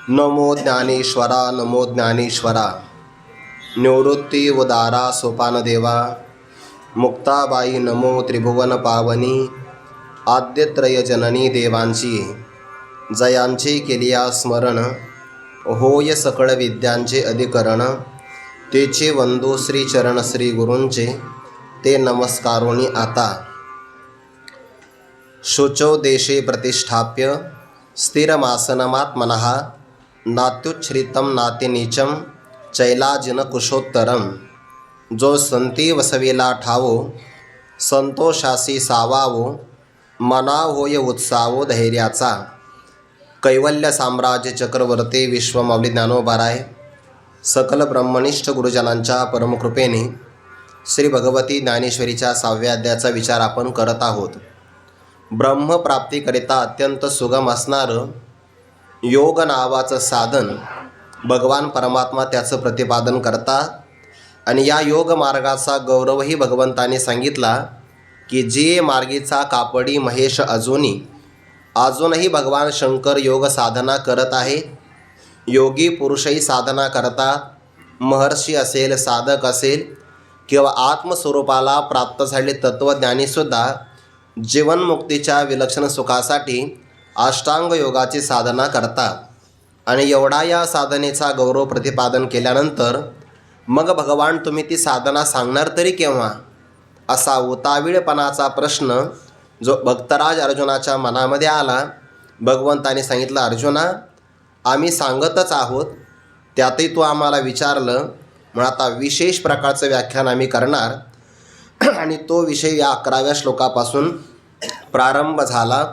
नमो ज्ञानेश्वरा नमो ज्ञानेश्वरा. निवृत्ती उदारा सोपानदेवा. मुक्ताबाई नमो त्रिभुवन पावनी. आद्यत्रय जननी देवांची जयांचे केलिया स्मरण. होय सकळ विद्यांचे अधिकरण. तेचे वंदो श्रीचरण श्री गुरूंचे ते नमस्कारोनी आता. शुचौ देशे प्रतिष्ठाप्य स्थिरमासनमात्मनः. नात्युच्छ्रितं नातिनीचं चैलाजिन कुशोत्तरम. जो संती वसविला ठावो संतोषासी सावावो. मना होय उत्सावो धैर्याचा. कैवल्य साम्राज्य चक्रवर्ती विश्वमाऊली ज्ञानोबाराय सकल ब्रह्मनिष्ठ गुरुजनांच्या परमकृपेने श्री भगवती ज्ञानेश्वरीच्या 6व्या अध्यायाचा विचार आपण करत आहोत. ब्रह्मप्राप्तीकरिता अत्यंत सुगम असणारं योग नावाचं साधन भगवान परमात्मा त्याचं प्रतिपादन करतात. आणि या योग मार्गाचा गौरवही भगवंताने सांगितला की जे मार्गीचा कापडी महेश अजूनही भगवान शंकर योग साधना करत आहे. योगी पुरुषही साधना करतात. महर्षी असेल, साधक असेल किंवा आत्मस्वरूपाला प्राप्त झालेले तत्त्वज्ञानीसुद्धा जीवनमुक्तीच्या विलक्षण सुखासाठी अष्टांग योगाची साधना करतात. आणि एवढा या साधनेचा गौरव प्रतिपादन केल्यानंतर मग भगवान तुम्ही ती साधना सांगणार तरी केव्हा, असा उतावीळपणाचा प्रश्न जो भक्तराज अर्जुनाच्या मनामध्ये आला. भगवंताने सांगितलं, अर्जुना आम्ही सांगतच आहोत, त्यातही तू आम्हाला विचारलं, म्हणून आता विशेष प्रकारचं व्याख्यान आम्ही करणार. आणि तो विषय या 11व्या श्लोकापासून प्रारंभ झाला.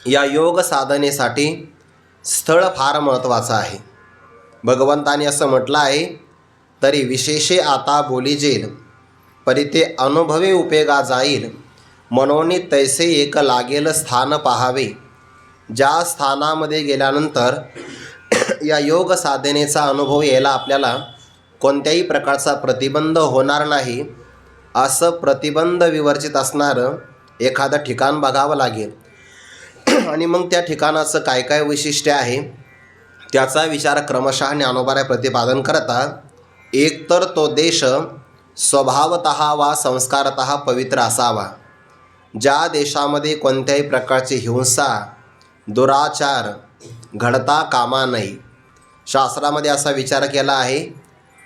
या योग साधनेसाठी स्थळ फार महत्त्वाचं आहे. भगवंताने असं म्हटलं आहे, तरी विशेषे आता बोलीजेल परी ते अनुभवे उपयोगा जाईल. मनोनी तैसे एक लागेल स्थान पाहावे. ज्या स्थानामध्ये गेल्यानंतर या योग साधनेचा अनुभव यायला आपल्याला कोणत्याही प्रकारचा प्रतिबंध होणार नाही, असं प्रतिबंध विवर्जित असणारं एखादं ठिकाण बघावं लागेल. आणि मग त्या ठिकाणाचं काय काय वैशिष्ट्य आहे त्याचा विचार क्रमशः ज्ञानोबाराय प्रतिपादन करतात. एकतर तो देश स्वभावतः वा संस्कारतः पवित्र असावा. ज्या देशामध्ये कोणत्याही प्रकारची हिंसा, दुराचार घडता कामा नये. शास्त्रामध्ये असा विचार केला आहे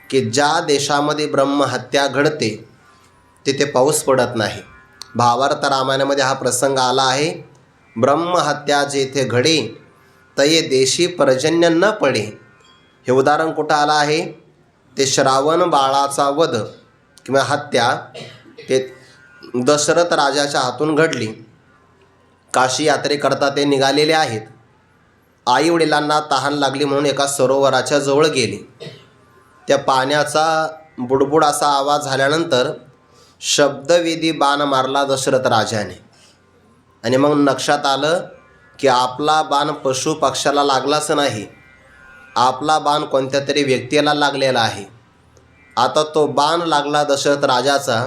की ज्या देशामध्ये ब्रह्महत्या घडते तिथे पाऊस पडत नाही. भावार्थ रामायणामध्ये हा प्रसंग आला आहे. ब्रह्महत्या जेथे घडे तये देशी पर्जन्य न पडे. हे उदाहरण कुठं आलं आहे, ते श्रावण बाळाचा वध किंवा हत्या ते दशरथ राजाच्या हातून घडली. काशी यात्रेकरता ते निघालेले आहेत. आईवडिलांना तहान लागली म्हणून एका सरोवराच्या जवळ गेले. त्या पाण्याचा बुडबुड असा आवाज झाल्यानंतर शब्दवेधी बाण मारला दशरथ राजाने. आणि मग लक्षात आलं की आपला बाण पशु पक्षाला लागलाच नाही, आपला बाण कोणत्या तरी व्यक्तीला लागलेला आहे. आता तो बाण लागला दशरथ राजाचा.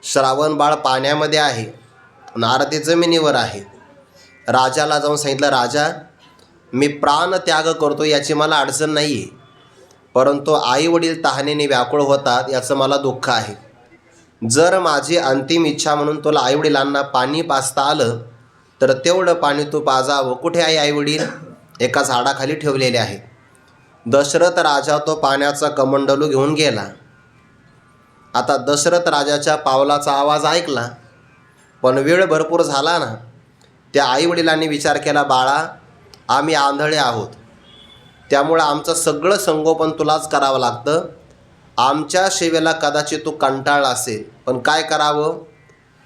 श्रावण बाळ पाण्यामध्ये आहे, नारदी जमिनीवर आहे. राजाला जाऊन सांगितलं, राजा मी प्राण त्याग करतो याची मला अडचण नाही आहे, परंतु आईवडील तहानेने व्याकुळ होतात याचं मला दुःख आहे. जर माझी अंतिम इच्छा म्हणून तुला आईवडिलांना पाणी पाजता आलं तर तेवढं पाणी तू पाजावं. कुठे आहे आईवडील? एका झाडाखाली ठेवलेले आहे. दशरथ राजा तो पाण्याचा कमंडलू घेऊन गेला. आता दशरथ राजाच्या पावलाचा आवाज ऐकला, पण वेळ भरपूर झाला ना. त्या आईवडिलांनी विचार केला, बाळा आम्ही आंधळे आहोत, त्यामुळं आमचं सगळं संगोपन तुलाच करावं लागतं. आमच्या सेवेला कदाचित तू कंटाळला असेल, पण काय करावं,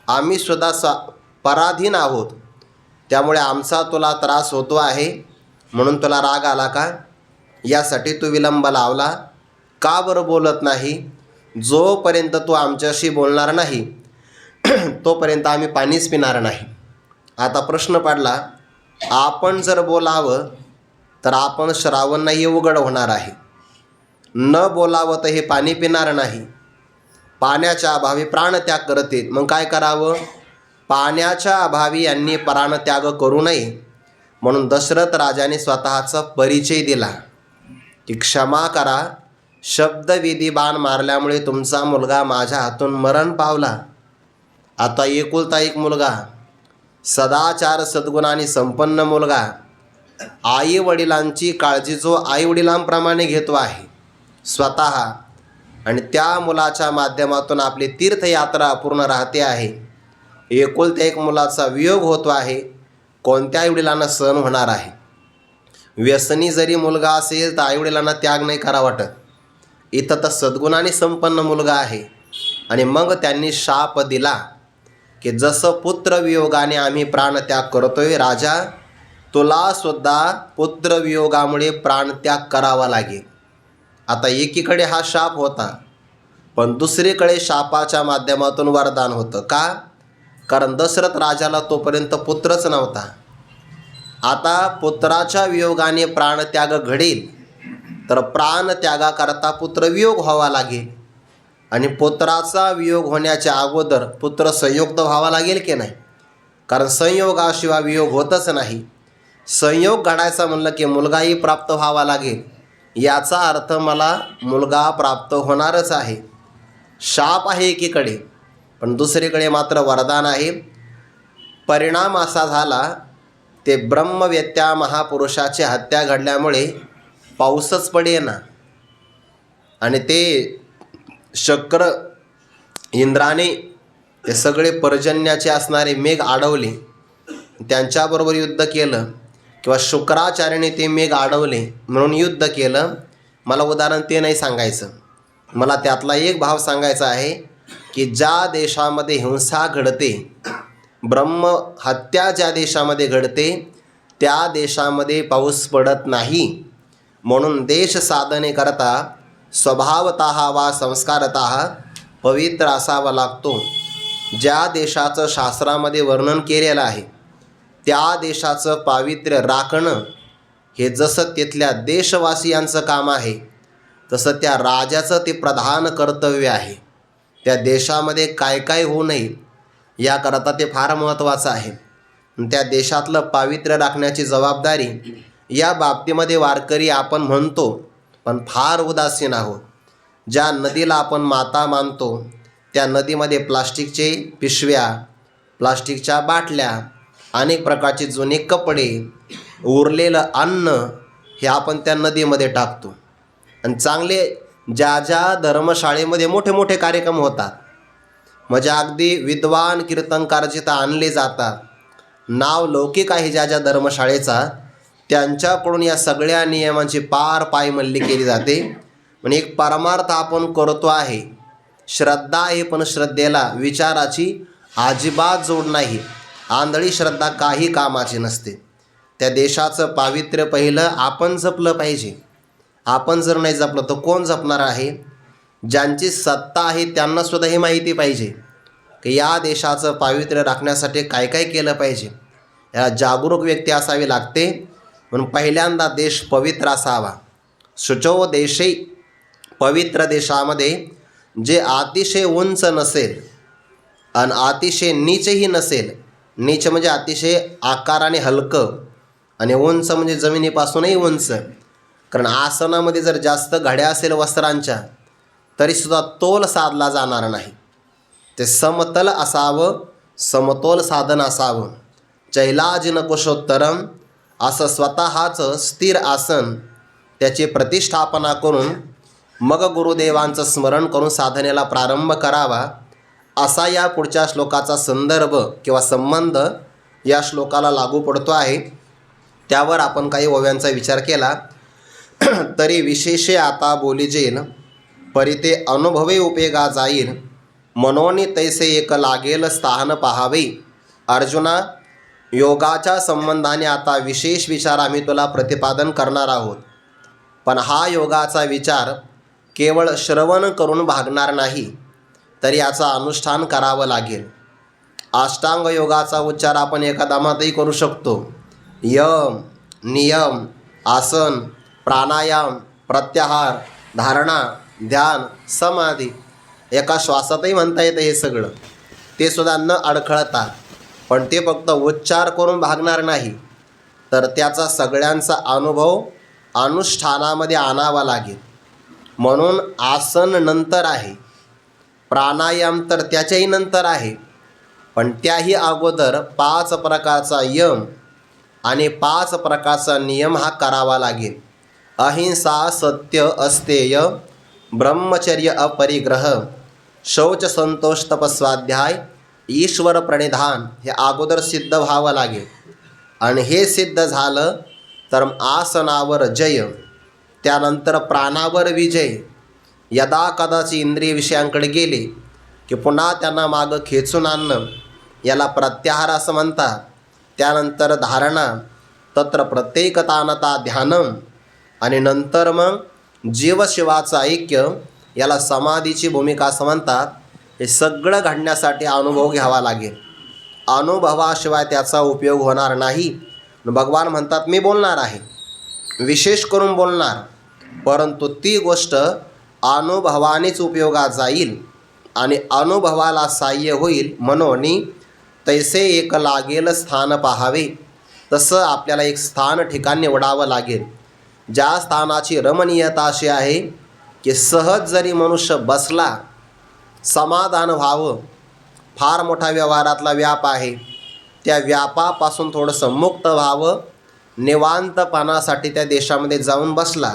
आम्ही सुद्धा पराधीन आहोत, त्यामुळे आमचा तुला त्रास होतो आहे. म्हणून तुला राग आला का? यासाठी तू विलंब लावला. का बरं बोलत नाही? जोपर्यंत तू आमच्याशी बोलणार नाही तोपर्यंत आम्ही पाणीच पिणार नाही. आता प्रश्न पडला, आपण जर बोलावं तर आपण श्रावण नाही उघड होणार आहे, न बोलावं तर हे पाणी पिणार नाही. पाण्याच्या अभावी प्राणत्याग करतील. मग काय करावं? पाण्याच्या अभावी यांनी प्राणत्याग करू नये, म्हणून दशरथ राजाने स्वतःचा परिचय दिला की क्षमा करा, शब्दविधी बाण मारल्यामुळे तुमचा मुलगा माझ्या हातून मरण पावला. आता एकुलता एक मुलगा, सदाचार सद्गुणांनी संपन्न मुलगा, आई वडिलांची काळजी जो आई वडिलांप्रमाणे घेतो आहे स्वतः, आणि त्या मुलाच्या माध्यमातून आपली तीर्थयात्रा अपूर्ण राहते आहे. एकुलत्या एक मुलाचा वियोग होतो आहे, कोणत्या आईवडिलांना सहन होणार आहे? व्यसनी जरी मुलगा असेल तर आईवडिलांना त्याग नाही करा वाटत. इथं तर सद्गुणाने संपन्न मुलगा आहे. आणि मग त्यांनी शाप दिला की जसं पुत्रवियोगाने आम्ही प्राणत्याग करतोय, राजा तुलासुद्धा पुत्रवियोगामुळे प्राणत्याग करावा लागेल. आता एकीकडे हा शाप होता, पण दुसरीकडे शापाच्या माध्यमातून वरदान होतं. का? कारण दशरथ राजाला तोपर्यंत पुत्रच नव्हता. आता पुत्राच्या वियोगाने प्राणत्याग घडेल, तर प्राणत्यागाकरता पुत्रवियोग व्हावा लागेल. आणि पुत्राचा वियोग होण्याच्या अगोदर पुत्र संयुक्त व्हावा लागेल की नाही? कारण संयोगाशिवाय वियोग होतच नाही. संयोग घडायचा म्हणलं की मुलगाही प्राप्त व्हावा लागेल. याचा अर्थ मला मुलगा प्राप्त होणारच आहे. शाप आहे एकीकडे, पण दुसरीकडे मात्र वरदान आहे. परिणाम असा झाला, ते ब्रह्मवेत्या महापुरुषाची हत्या घडल्यामुळे पाऊसच पडेना. आणि ते शक्र इंद्राने ते सगळे पर्जन्याचे असणारे मेघ अडवले, त्यांच्याबरोबर युद्ध केलं, किंवा शुक्राचार्याने ते मेघ अडवले म्हणून युद्ध केलं. मला उदाहरण ते नाही सांगायचं. मला त्यातला एक भाव सांगायचा आहे की ज्या देशामध्ये हिंसा घडते, ब्रह्महत्या ज्या देशामध्ये घडते, त्या देशामध्ये पाऊस पडत नाही. म्हणून देश साधने करता स्वभावतः वा संस्कारतः पवित्र असावा लागतो. ज्या देशाचं शास्त्रामध्ये वर्णन केलेलं आहे त्या देशाचं पावित्र्य राखणं हे जसं तिथल्या देशवासियांचं काम आहे, तसं त्या राजाचं ते प्रधान कर्तव्य आहे. त्या देशामध्ये काय काय होऊ नये याकरता ते फार महत्त्वाचं आहे. त्या देशातलं पावित्र्य राखण्याची जबाबदारी या बाबतीमध्ये वारकरी आपण म्हणतो, पण फार उदासीन आहोत. ज्या नदीला आपण माता मानतो त्या नदीमध्ये प्लास्टिकचे पिशव्या, प्लास्टिकच्या बाटल्या, अनेक प्रकारचे जुने कपडे, उरलेलं अन्न हे आपण त्या नदीमध्ये टाकतो. आणि चांगले ज्या ज्या धर्मशाळेमध्ये मोठे मोठे कार्यक्रम होतात, म्हणजे अगदी विद्वान कीर्तनकार जिथं आणले जातात, नाव लौकिक आहे ज्या ज्या धर्मशाळेचा, त्यांच्याकडून या सगळ्या नियमांची पार पायमल्ली केली जाते. म्हणजे एक परमार्थ आपण करतो आहे, श्रद्धा आहे, पण श्रद्धेला विचाराची अजिबात जोड नाही. आंधळी श्रद्धा काही कामाची नसते. त्या देशाचं पावित्र्य पहिलं आपण जपलं पाहिजे. आपण जर नाही जपलं तर कोण जपणार आहे? ज्यांची सत्ता आहे त्यांनासुद्धा हे माहिती पाहिजे की या देशाचं पावित्र्य राखण्यासाठी काय काय केलं पाहिजे. याला जागरूक व्यक्ती असावी लागते. म्हणून पहिल्यांदा देश पवित्र असावा. शुचो देशे, पवित्र देशामध्ये जे अतिशय उंच नसेल आणि अतिशय नीचही नसेल. नीच म्हणजे अतिशय आकाराने हलकं, आणि उंच म्हणजे जमिनीपासूनही उंच. कारण आसनामध्ये जर जास्त घड्या असेल वस्त्रांच्या तरीसुद्धा तोल साधला जाणार नाही. ते समतल असावं, समतोल साधन असावं. चैलाजिन कुशोत्तरम, असं स्वतःचं स्थिर आसन त्याची प्रतिष्ठापना करून मग गुरुदेवांचं स्मरण करून साधनेला प्रारंभ करावा. असा या पुढच्या श्लोकाचा संदर्भ किंवा संबंध या श्लोकाला लागू पडतो आहे. त्यावर आपण काही ओव्यांचा विचार केला. तरी विशेषे आता बोलिजेल, परिते अनुभवे उपयोगा जाईल, मनोनी तैसे एक लागेल स्थान पाहावे. अर्जुना, योगाच्या संबंधाने आता विशेष विचार आम्ही तुला प्रतिपादन करणार आहोत. पण हा योगाचा विचार केवळ श्रवण करून भागणार नाही, तर याचा अनुष्ठान करावं लागेल. अष्टांग योगाचा उच्चार आपण एका दमातही करू शकतो. यम, नियम, आसन, प्राणायाम, प्रत्याहार, धारणा, ध्यान, समाधी, एका श्वासातही म्हणता येतं हे सगळं. ते सुद्धा न अडखळता. पण ते फक्त उच्चार करून भागणार नाही, तर त्याचा सगळ्यांचा अनुभव अनुष्ठानामध्ये आणावा लागेल. म्हणून आसन नंतर आहे, प्राणायाम तर त्याच्याही नंतर आहे, पण त्याही अगोदर 5 प्रकारचा यम आणि 5 प्रकारचा नियम हा करावा लागेल. अहिंसा, सत्य, अस्तेय, ब्रह्मचर्य, अपरिग्रह, शौच, संतोष, तपस्वाध्याय, ईश्वर प्रणिधान हे अगोदर सिद्ध व्हावं लागेल. आणि हे सिद्ध झालं तर आसनावर जय, त्यानंतर प्राणावर विजय. यदा कदाचित इंद्रिय विषयांकडे गेले की पुन्हा त्यांना मागं खेचून आणणं, याला प्रत्याहार असं म्हणतात. त्यानंतर धारणा, तत्र प्रत्येकतानता ध्यानम, आणि नंतर मग जीवशिवाचं ऐक्य, याला समाधीची भूमिका असं म्हणतात. हे सगळं घडण्यासाठी अनुभव घ्यावा लागेल. अनुभवाशिवाय त्याचा उपयोग होणार नाही. भगवान म्हणतात मी बोलणार आहे, विशेष करून बोलणार, परंतु ती गोष्ट अनुभवानेच उपयोगात जाईल आणि अनुभवाला साह्य होईल. म्हणून तैसे एक लागेल स्थान पाहावे, तसं आपल्याला एक स्थान ठिकाण निवडावं लागेल. ज्या स्थानाची रमणीयता अशी आहे की सहज जरी मनुष्य बसला समाधान व्हावं. फार मोठा व्यवहारातला व्याप आहे, त्या व्यापापासून थोडंसं मुक्त व्हावं, निवांतपणासाठी त्या देशामध्ये जाऊन बसला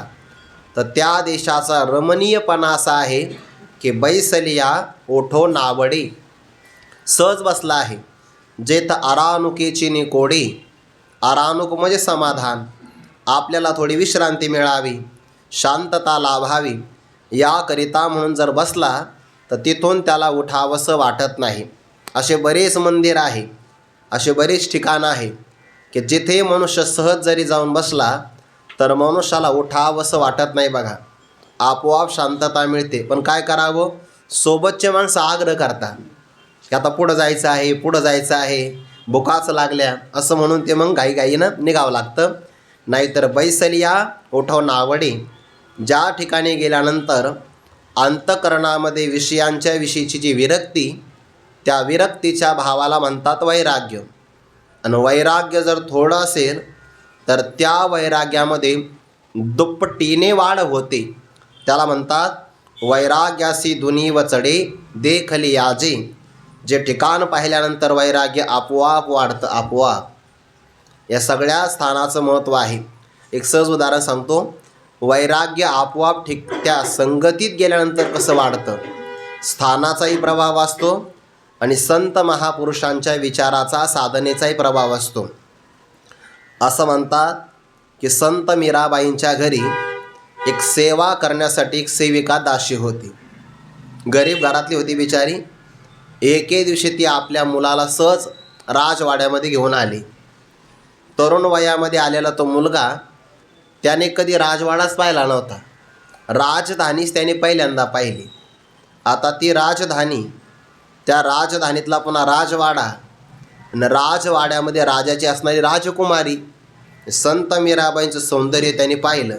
तर त्या देशाचा रमणीयपणा असा आहे की बैसलिया ओठो नावडे, सहज बसला आहे. जेथ आरानुकेची निकोडी, आरानुक म्हणजे समाधान, आपल्याला थोडी विश्रांती मिळावी, शांतता लाभावी, याकरिता म्हणून जर बसला तर तिथून त्याला उठावंसं वाटत नाही. असे बरेच मंदिर आहे, असे बरेच ठिकाणं आहे की जिथे मनुष्य सहज जरी जाऊन बसला तर मनुष्याला उठावंसं वाटत नाही. बघा, आपोआप शांतता मिळते. पण काय करावं, सोबतचे माणसं आग्रह करतात की आता पुढं जायचं आहे, पुढं जायचं आहे, भुकाच लागल्या, असं म्हणून ते मग घाईघाईनं निघावं लागतं. नाहीतर बैसलिया ओठव नावडे, ज्या ठिकाणी गेल्यानंतर अंतःकरणामध्ये विषयांच्या विषयीची जी विरक्ती, त्या विरक्तीच्या भावाला म्हणतात वैराग्य. आणि वैराग्य जर थोडं असेल तर त्या वैराग्यामध्ये दुप्पटीने वाढ होते. त्याला म्हणतात वैराग्यासी दुनी व चढे देखली याजे. जे ठिकाण पाहिल्यानंतर वैराग्य आपोआप वाढतं, आपोआप. या सगळ्या स्थानाचं महत्त्व आहे. एक सहज उदाहरण सांगतो. वैराग्य आपोआप त्या संगतीत गेल्यानंतर कसं वाढतं. स्थानाचाही प्रभाव असतो आणि संत महापुरुषांच्या विचाराचा, साधनेचाही प्रभाव असतो. असं म्हणतात की संत मीराबाईंच्या घरी एक सेवा करण्यासाठी एक सेविका दासी होती. गरीब घरातली होती बिचारी. एके दिवशी ती आपल्या मुलाला सहज राजवाड्यामध्ये घेऊन आली. तरुण वयामध्ये आलेला तो मुलगा, त्याने कधी राजवाडाच पाहिला नव्हता. राजधानीच त्याने पहिल्यांदा पाहिली. आता ती राजधानी, त्या राजधानीतला पुन्हा राजवाडा, आणि राजवाड्यामध्ये राजाची असणारी राजकुमारी, संत मीराबाईंचं सौंदर्य त्याने पाहिलं.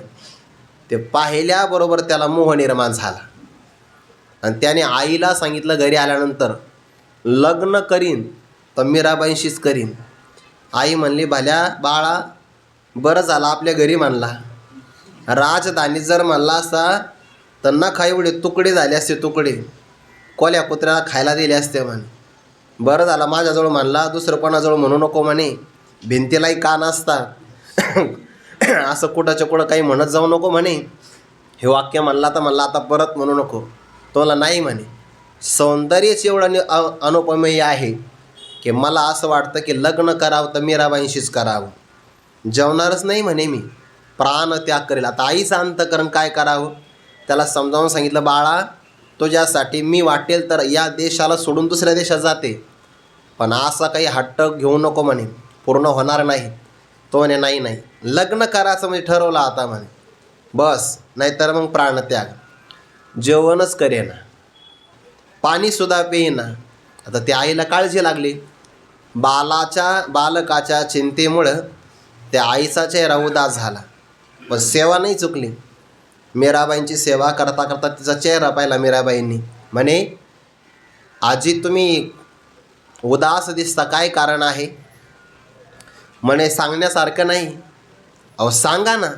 ते पाहिल्याबरोबर त्याला मोह निर्माण झाला आणि त्याने आईला सांगितलं घरी आल्यानंतर, लग्न करीन तर मीराबाईंशीच करीन. आई म्हणली भल्या बाळा, बरं झालं आपल्या घरी म्हणला. राजधानीत जर म्हणला असता तर नखा एवढे तुकडे झाले असते, तुकडे कोल्या कुत्र्याला खायला दिले असते म्हणे. बरं झालं माझ्याजवळ म्हणला, दुसरं कोणाजवळ म्हणू नको म्हणे, भिंतीलाही कान असतात, असं कुठाच्या कुठं काही म्हणत जाऊ नको म्हणे. हे वाक्य म्हणला तर म्हणला आता परत म्हणू नको. तो मला नाही म्हणे. सौंदर्यच एवढं अनुपमेय आहे की मला असं वाटतं की लग्न करावं तर मीराबाईंशीच करावं. जेवणारच नाही म्हणे मी, प्राण त्याग करेल. आता आईचं अंतःकरण काय करावं. त्याला समजावून सांगितलं, बाळा तुझ्यासाठी मी वाटेल तर या देशाला सोडून दुसऱ्या देशात जाते, पण असा काही हट्ट घेऊ नको म्हणे, पूर्ण होणार नाही. तो म्हणे नाही नाही, लग्न करायचं म्हणजे ठरवलं आता म्हणे, बस, नाहीतर मग प्राणत्याग. जेवणच करेना, पाणीसुद्धा पेईना. आता त्या आईला काळजी लागली. बालकाच्या चिंतेमुळं त्या आईचा चेहरा उदास झाला, पण सेवा नाही चुकली. मीराबाईंची सेवा करता करता तिचा चेहरा पाहिला मीराबाईंनी. म्हणे आजी तुम्ही उदास दिसता, काय कारण आहे. म्हणे सांगण्यासारखं नाही. अहो सांगा ना.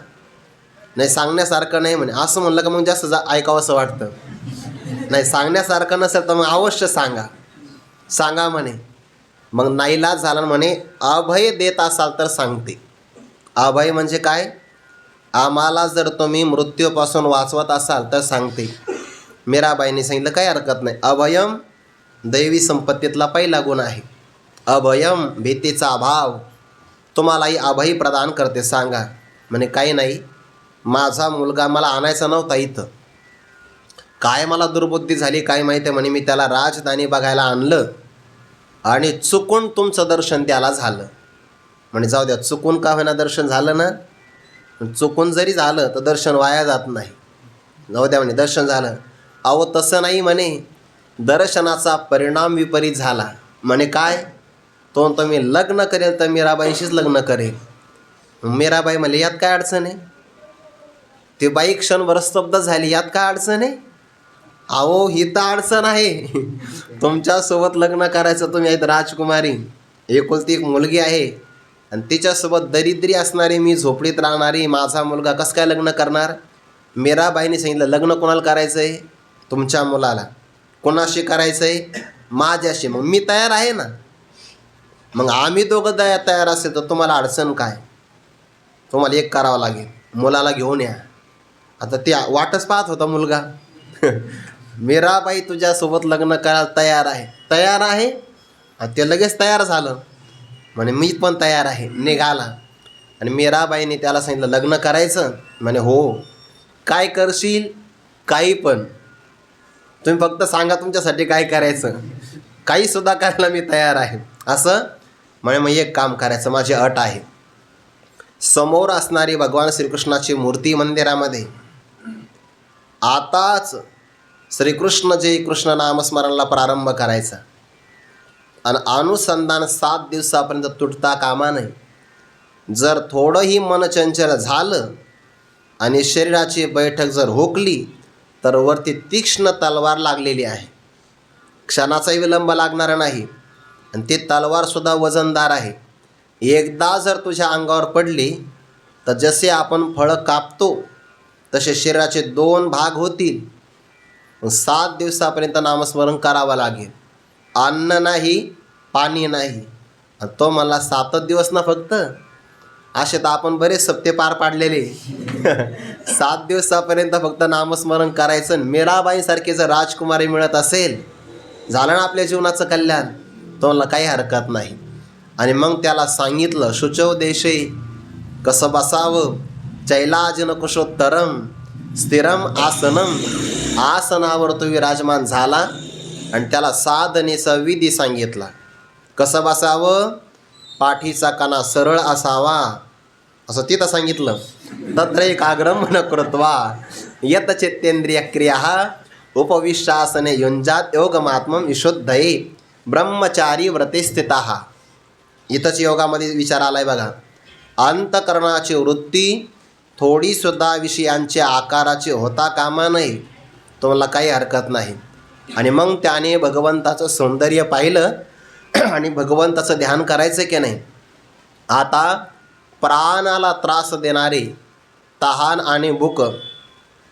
नाही सांगण्यासारखं नाही म्हणे. असं म्हणलं का मग जास्त ऐकावं असं वाटतं. नाही सांगण्यासारखं नसेल तर मग अवश्य सांगा. सांगा म्हणे. मग नाईलाज झाला म्हणे अभय देत असाल तर सांगते. अभय म्हणजे काय? आम्हाला जर तुम्ही मृत्यूपासून वाचवत असाल तर सांगते. मीराबाईंनी सांगितलं काही हरकत नाही. अभयम दैवी संपत्तीतला पहिला गुण आहे. अभयम भीतीचा अभाव. तुम्हालाही अभय प्रदान करते. सांगा. म्हणे काही नाही, माझा मुलगा मला आणायचा नव्हता इथं. काय मला दुर्बुद्धी झाली काय माहिती. म्हणे मी त्याला राजधानी बघायला आणलं आणि चुकून तुमचं दर्शन त्याला झालं. म्हणे जाऊ द्या, चुकून का होईना दर्शन झालं ना. चुकून जरी झालं तर दर्शन वाया जात नाही. जाऊ द्या म्हणे दर्शन झालं. अहो तसं नाही म्हणे, दर्शनाचा परिणाम विपरीत झाला. म्हणे काय? तो मी लग्न करेल तर मीराबाईंशीच लग्न करेल. मीराबाई म्हणले यात काय अडचण आहे? ती बाई क्षणभर स्तब्ध झाली. यात काय अडचण आहे? अहो ही तर अडचण आहे. तुमच्यासोबत लग्न करायचं, तुम्ही आहेत राजकुमारी, एकुलती एक मुलगी आहे आणि तिच्यासोबत दरिद्री असणारी मी, झोपडीत राहणारी, माझा मुलगा कसं काय लग्न करणार? मीराबाईंनी सांगितलं लग्न कोणाला करायचं आहे? तुमच्या मुलाला. कोणाशी करायचं आहे? माझ्याशी. मग मी तयार आहे ना. मग आम्ही दोघं तयार असेल तर तुम्हाला अडचण काय? तुम्हाला एक करावं लागेल, मुलाला घेऊन या. आता ते वाटच पाहत होता मुलगा. मीराबाई तुझ्यासोबत लग्न करायला तयार आहे. तयार आहे? ते लगेच तयार झालं. म्हणे मी पण तयार आहे. निघाला. आणि मीराबाईने त्याला सांगितलं लग्न करायचं? म्हणे हो. काय करशील? काही पण. तुम्ही फक्त सांगा तुमच्यासाठी काय करायचं. काहीसुद्धा करायला मी तयार आहे. असं म्हणे मग एक काम करायचं, माझी अट आहे. समोर असणारी भगवान श्रीकृष्णाची मूर्ती मंदिरामध्ये आताच श्रीकृष्ण जय कृष्ण नामस्मरणाला प्रारंभ करायचा आणि अनुसंधान 7 दिवसापर्यंत तुटता कामा नये. जर थोडंही मन चंचल झालं आणि शरीराची बैठक जर हुकली तर वरती तीक्ष्ण तलवार लागलेली आहे. क्षणाचाही विलंब लागणार नाही आणि ती तलवारसुद्धा वजनदार आहे. एकदा जर तुझ्या अंगावर पडली तर जसे आपण फळं कापतो तसे शरीराचे 2 भाग होतील. 7 दिवसापर्यंत नामस्मरण करावं लागेल. अन्न नाही, पाणी नाही. तो मला 7 दिवस ना फक्त. असे तर आपण बरेच सप्ते पार पाडलेले. 7 दिवसापर्यंत फक्त नामस्मरण करायचं. मीराबाईंसारखे जर राजकुमारी मिळत असेल, झालं ना आपल्या जीवनाचं कल्याण. तो मला काही हरकत नाही. आणि मग त्याला सांगितलं शुचौ देशे कसं बसावं. चैलाजन कुशोत्तरम स्थिरम आसनम. आसनावर तो विराजमान झाला आणि त्याला साधनेचा विधी सांगितला. कसं बसावं? पाठीचा कणा सरळ असावा असं तिथं सांगितलं. तत्रैकाग्रम न कृत्वा यत चित्तेंद्रिय क्रिया उपविष्टासने युंजात योगमात्मम विशुद्धये ब्रह्मचारी व्रते स्थितः. इथंच योगामध्ये विचार आलाय बघा. अंतकरणाची वृत्ती थोडीसुद्धा विषयांच्या आकाराची होता कामा नये. तुम्हाला काही हरकत नाही. आणि मग त्याने भगवंताचं सौंदर्य पाहिलं आणि भगवंताचं ध्यान करायचं की नाही. आता प्राणाला त्रास देणारे तहान आणि भूक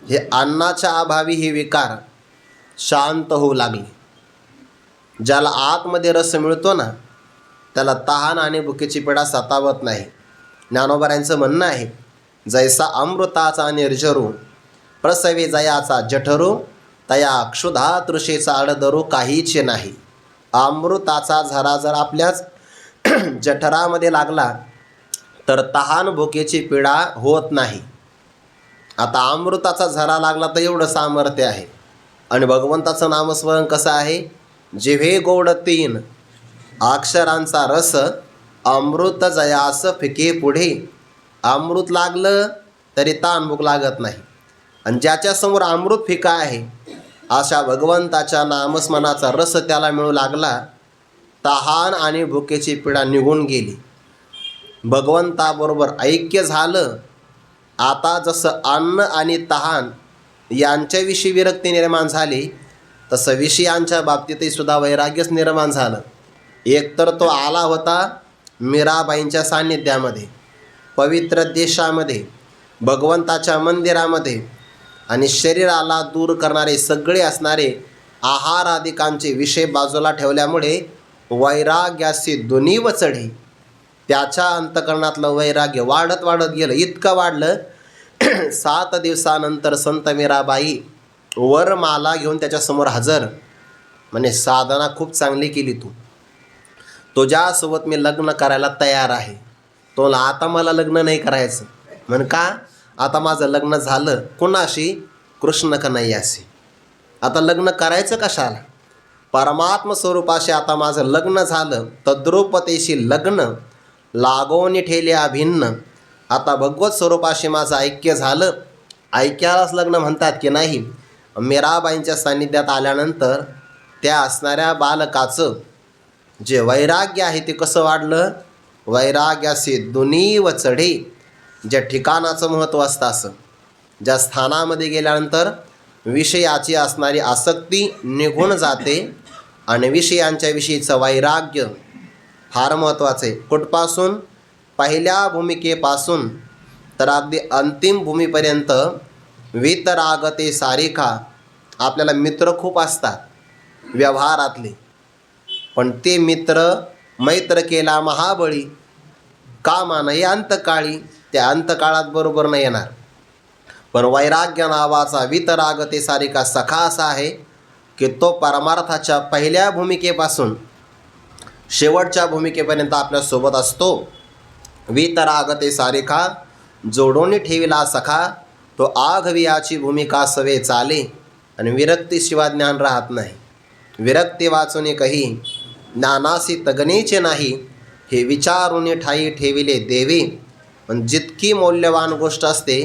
हे अन्नाच्या अभावी हे विकार शांत होऊ लागले. ज्याला आतमध्ये रस मिळतो ना त्याला तहान आणि भुकेची पीडा सतावत नाही. ज्ञानोबारांचं म्हणणं आहे जैसा अमृताचा निर्जरू प्रसवे जयाचा जठरू तया क्षुधा तृषेचा अडदरू काहीच नाही. अमृताचा झरा जर आपल्याच जठरामध्ये लागला तर तहान भुकेची पीडा होत नाही. आता अमृताचा झरा लागला तर एवढं सामर्थ्य आहे. आणि भगवंताचं नामस्मरण कसं आहे? जिव्हे गोड 3 अक्षरांचा रस अमृत जयास फिके पुढे. अमृत लागलं तरी ताण भूक लागत नाही. आणि ज्याच्यासमोर अमृत फिका आहे अशा भगवंताच्या नामस्मरणाचा रस त्याला मिळू लागला. तहान आणि भुकेची पीडा निघून गेली. भगवंताबरोबर ऐक्य झालं. आता जसं अन्न आणि तहान यांच्याविषयी विरक्ती निर्माण झाली तसं विषयांच्या बाबतीतही सुद्धा वैराग्यच निर्माण झालं. एकतर तो आला होता मीराबाईंच्या सान्निध्यामध्ये, पवित्र देशामध्ये, भगवंताच्या मंदिरामध्ये आणि शरीराला दूर करणारे सगळे असणारे आहारादिकांचे विषय बाजूला ठेवल्यामुळे वैराग्याशी दुनीव चढे. त्याच्या अंतकरणातलं वैराग्य वाढत वाढत गेलं. इतकं वाढलं 7 दिवसानंतर संत मीराबाई वरमाला घेऊन त्याच्यासमोर हजर. म्हणे साधना खूप चांगली केली तू, तुझ्यासोबत मी लग्न करायला तयार आहे. तो आता मला लग्न नाही करायचं. म्हण का? आता माझं लग्न झालं कुणाशी? कृष्ण कन्हैयाशी. आता लग्न करायचं कशाला? परमात्म स्वरूपाशी आता माझं लग्न झालं. तद्रूपतेशी लग्न लागोनी ठेले अभिन्न. आता भगवत स्वरूपाशी माझं ऐक्य झालं. ऐक्यालाच लग्न म्हणतात की नाही? मीराबाईंच्या सान्निध्यात आल्यानंतर त्या असणाऱ्या बालकाचं जे वैराग्य आहे ते कसं वाढलं? वैराग्याशी दुनीव चढे. ज्या ठिकाणाचं महत्त्व असतं, असं ज्या स्थानामध्ये गेल्यानंतर विषयाची असणारी आसक्ती निघून जाते आणि विषयांच्या विषयीचं वैराग्य फार महत्त्वाचं आहे. कुठपासून? पहिल्या भूमिकेपासून तर अगदी अंतिम भूमीपर्यंत. वितरागते सारिका. आपल्याला मित्र खूप असतात व्यवहारातले, पण ते मित्र मैत्र केला महाबळी. का मान हे अंतकाळी, त्या अंतकाळात बरोबर नाही येणार. पण वैराग्य नावाचा वितरागते सारिका सखा असा आहे की तो परमार्थाच्या पहिल्या भूमिकेपासून शेवटच्या भूमिकेपर्यंत आपल्यासोबत असतो. वितरागते सारिका जोडून ठेविला सखा. तो आघवियाची भूमिका सवे चाले. आणि विरक्तीशिवाय ज्ञान राहत नाही. विरक्ती वाचून काही ज्ञानासी तगणेचे नाही. हे विचारून ठाई ठेविले देवे. पण जितकी मौल्यवान गोष्ट असते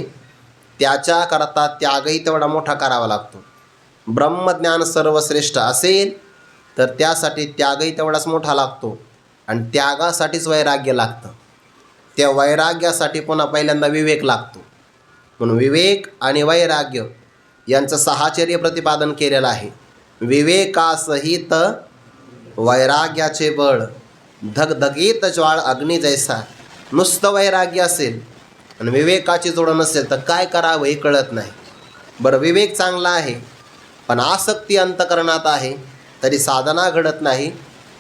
त्याच्याकरता त्यागही तेवढा मोठा करावा लागतो. ब्रह्मज्ञान सर्वश्रेष्ठ असेल तर त्यासाठी त्यागही तेवढाच मोठा लागतो. आणि त्यागासाठीच वैराग्य लागतं. त्या वैराग्यासाठी पुन्हा पहिल्यांदा विवेक लागतो. म्हणून विवेक आणि वैराग्य यांचं साहचर्य प्रतिपादन केलेलं आहे. विवेकासहित वैराग्याचे बळ. धगधगीत ज्वाळ अग्नी जैसा. नुसतं वैराग्य असेल आणि विवेकाची जोड नसेल तर काय करावं हे कळत नाही. बरं, विवेक चांगला आहे पण आसक्ती अंतकरणात आहे तरी साधना घडत नाही.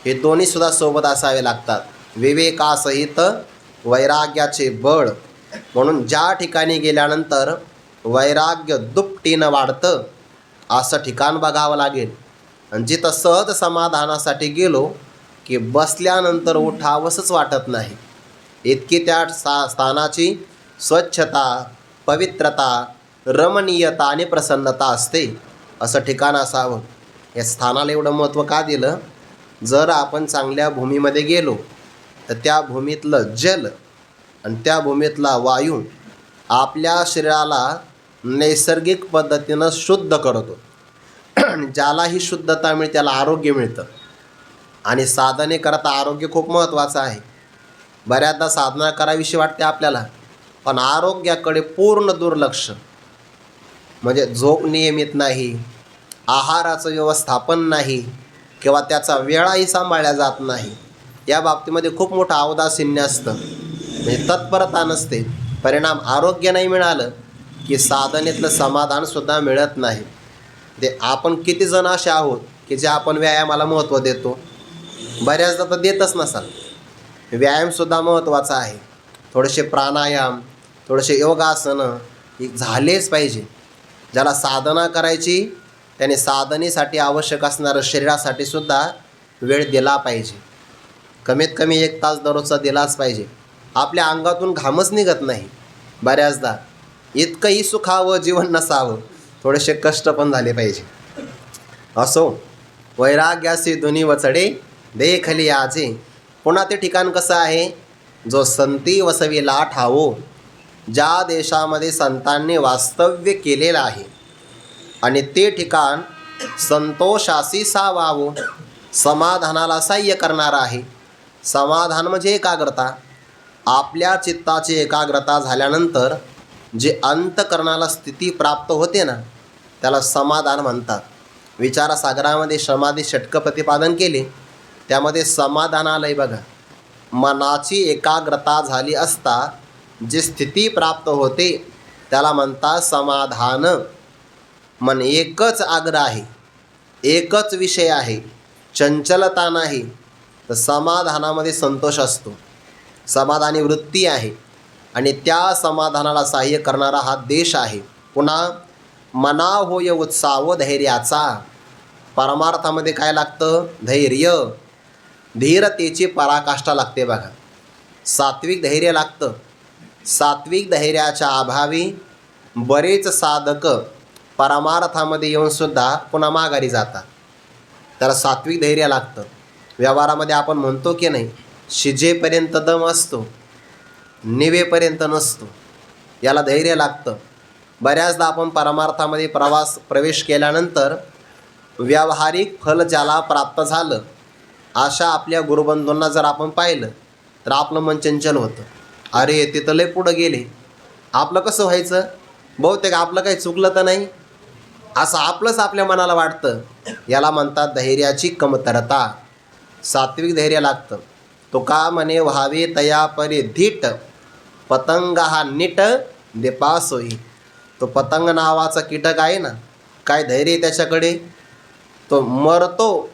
हे दोन्हीसुद्धा सोबत असावे लागतात. विवेकासहित वैराग्याचे बळ. म्हणून ज्या ठिकाणी गेल्यानंतर वैराग्य दुपटीनं वाढतं असं ठिकाण बघावं लागेल. आणि जिथं सहज समाधानासाठी गेलो की बसल्यानंतर उठावंसंच वाटत नाही. इतकी त्या स्थानाची स्वच्छता, पवित्रता, रमणीयता आणि प्रसन्नता असते. असं ठिकाण असावं. या स्थानाला एवढं महत्त्व का दिलं? जर आपण चांगल्या भूमीमध्ये गेलो तर त्या भूमीतलं जल आणि त्या भूमीतला वायू आपल्या शरीराला नैसर्गिक पद्धतीनं शुद्ध करतो. ज्याला ही शुद्धता मिळते त्याला आरोग्य मिळतं. आणि साधनेकरता आरोग्य खूप महत्त्वाचं आहे. बऱ्याचदा साधना करावीशी वाटते आपल्याला, पण आरोग्याकडे पूर्ण दुर्लक्ष. म्हणजे झोप नियमित नाही, आहाराचं व्यवस्थापन नाही किंवा त्याचा वेळाही सांभाळल्या जात नाही. या बाबतीमध्ये खूप मोठं औदासीन्य असतं. म्हणजे तत्परता नसते. परिणाम आरोग्य नाही मिळालं की साधनेतलं समाधानसुद्धा मिळत नाही. ते आपण किती जण असे आहोत की जे आपण व्यायामाला महत्त्व देतो? बऱ्याचदा तर देतच नसाल. व्यायामसुद्धा महत्त्वाचा आहे. थोडेसे प्राणायाम, थोडेसे योगासनं हे झालेच पाहिजे. ज्याला साधना करायची त्याने साधनेसाठी आवश्यक असणारं शरीरासाठी सुद्धा वेळ दिला पाहिजे. कमीत कमी 1 तास दररोजचा दिलाच पाहिजे. आपल्या अंगातून घामच निघत नाही बऱ्याचदा. इतकंही सुखावं जीवन नसावं, थोडेसे कष्ट पण झाले पाहिजे. असो, वैराग्यासी दुनीव चढे देखली आजे. पुन्हा ते ठिकाण कसं आहे? जो संती वसविला ठावो. ज्या देशामध्ये संतांनी वास्तव्य केलेलं आहे आणि ते ठिकाण संतोषासी सावावो. समाधानाला सहाय्य करणारं आहे. समाधान म्हणजे एकाग्रता. आपल्या चित्ताची एकाग्रता झाल्यानंतर जे अंतकरणाला स्थिती प्राप्त होते ना त्याला समाधान म्हणतात. विचारसागरामध्ये समाधी षटकं प्रतिपादन केले, त्यामध्ये समाधान आलंय बघा. मनाची एकाग्रता झाली असता जी स्थिती प्राप्त होते त्याला म्हणतात समाधान. मन एकच आग्र आहे, एकच विषय आहे, चंचलता नाही, तर समाधानामध्ये संतोष असतो, समाधानी वृत्ती आहे. आणि त्या समाधानाला सहाय्य करणारा हा देश आहे. पुन्हा मना होय उत्साह धैर्याचा. परमार्थामध्ये काय लागतं? धैर्य, धीरतेची पराकाष्ठा लागते बघा. सात्विक धैर्य लागतं. सात्विक धैर्याच्या अभावी बरेच साधक परमार्थामध्ये येऊनसुद्धा पुन्हा माघारी जातात. त्याला सात्विक धैर्य लागतं. व्यवहारामध्ये आपण म्हणतो की नाही, शिजेपर्यंत दम असतो, निवेपर्यंत नसतो. याला धैर्य लागतं. बऱ्याचदा आपण परमार्थामध्ये प्रवेश केल्यानंतर व्यावहारिक फल ज्याला प्राप्त झालं अशा आपल्या गुरुबंधूंना जर आपण पाहिलं तर आपलं मन चंचल होतं. अरे ते तर लय पुढं गेले, आपलं कसं व्हायचं? बहुतेक आपलं काही चुकलं तर नाही, असं आपलंच आपल्या मनाला वाटतं. याला म्हणतात धैर्याची कमतरता. सात्विक धैर्य लागतं. तो का म्हणे व्हावे तया परी धीट पतंग हा नीट देपासोई. तो पतंग नावाचा कीटक आहे ना, काय धैर्य आहे त्याच्याकडे? तो मरतो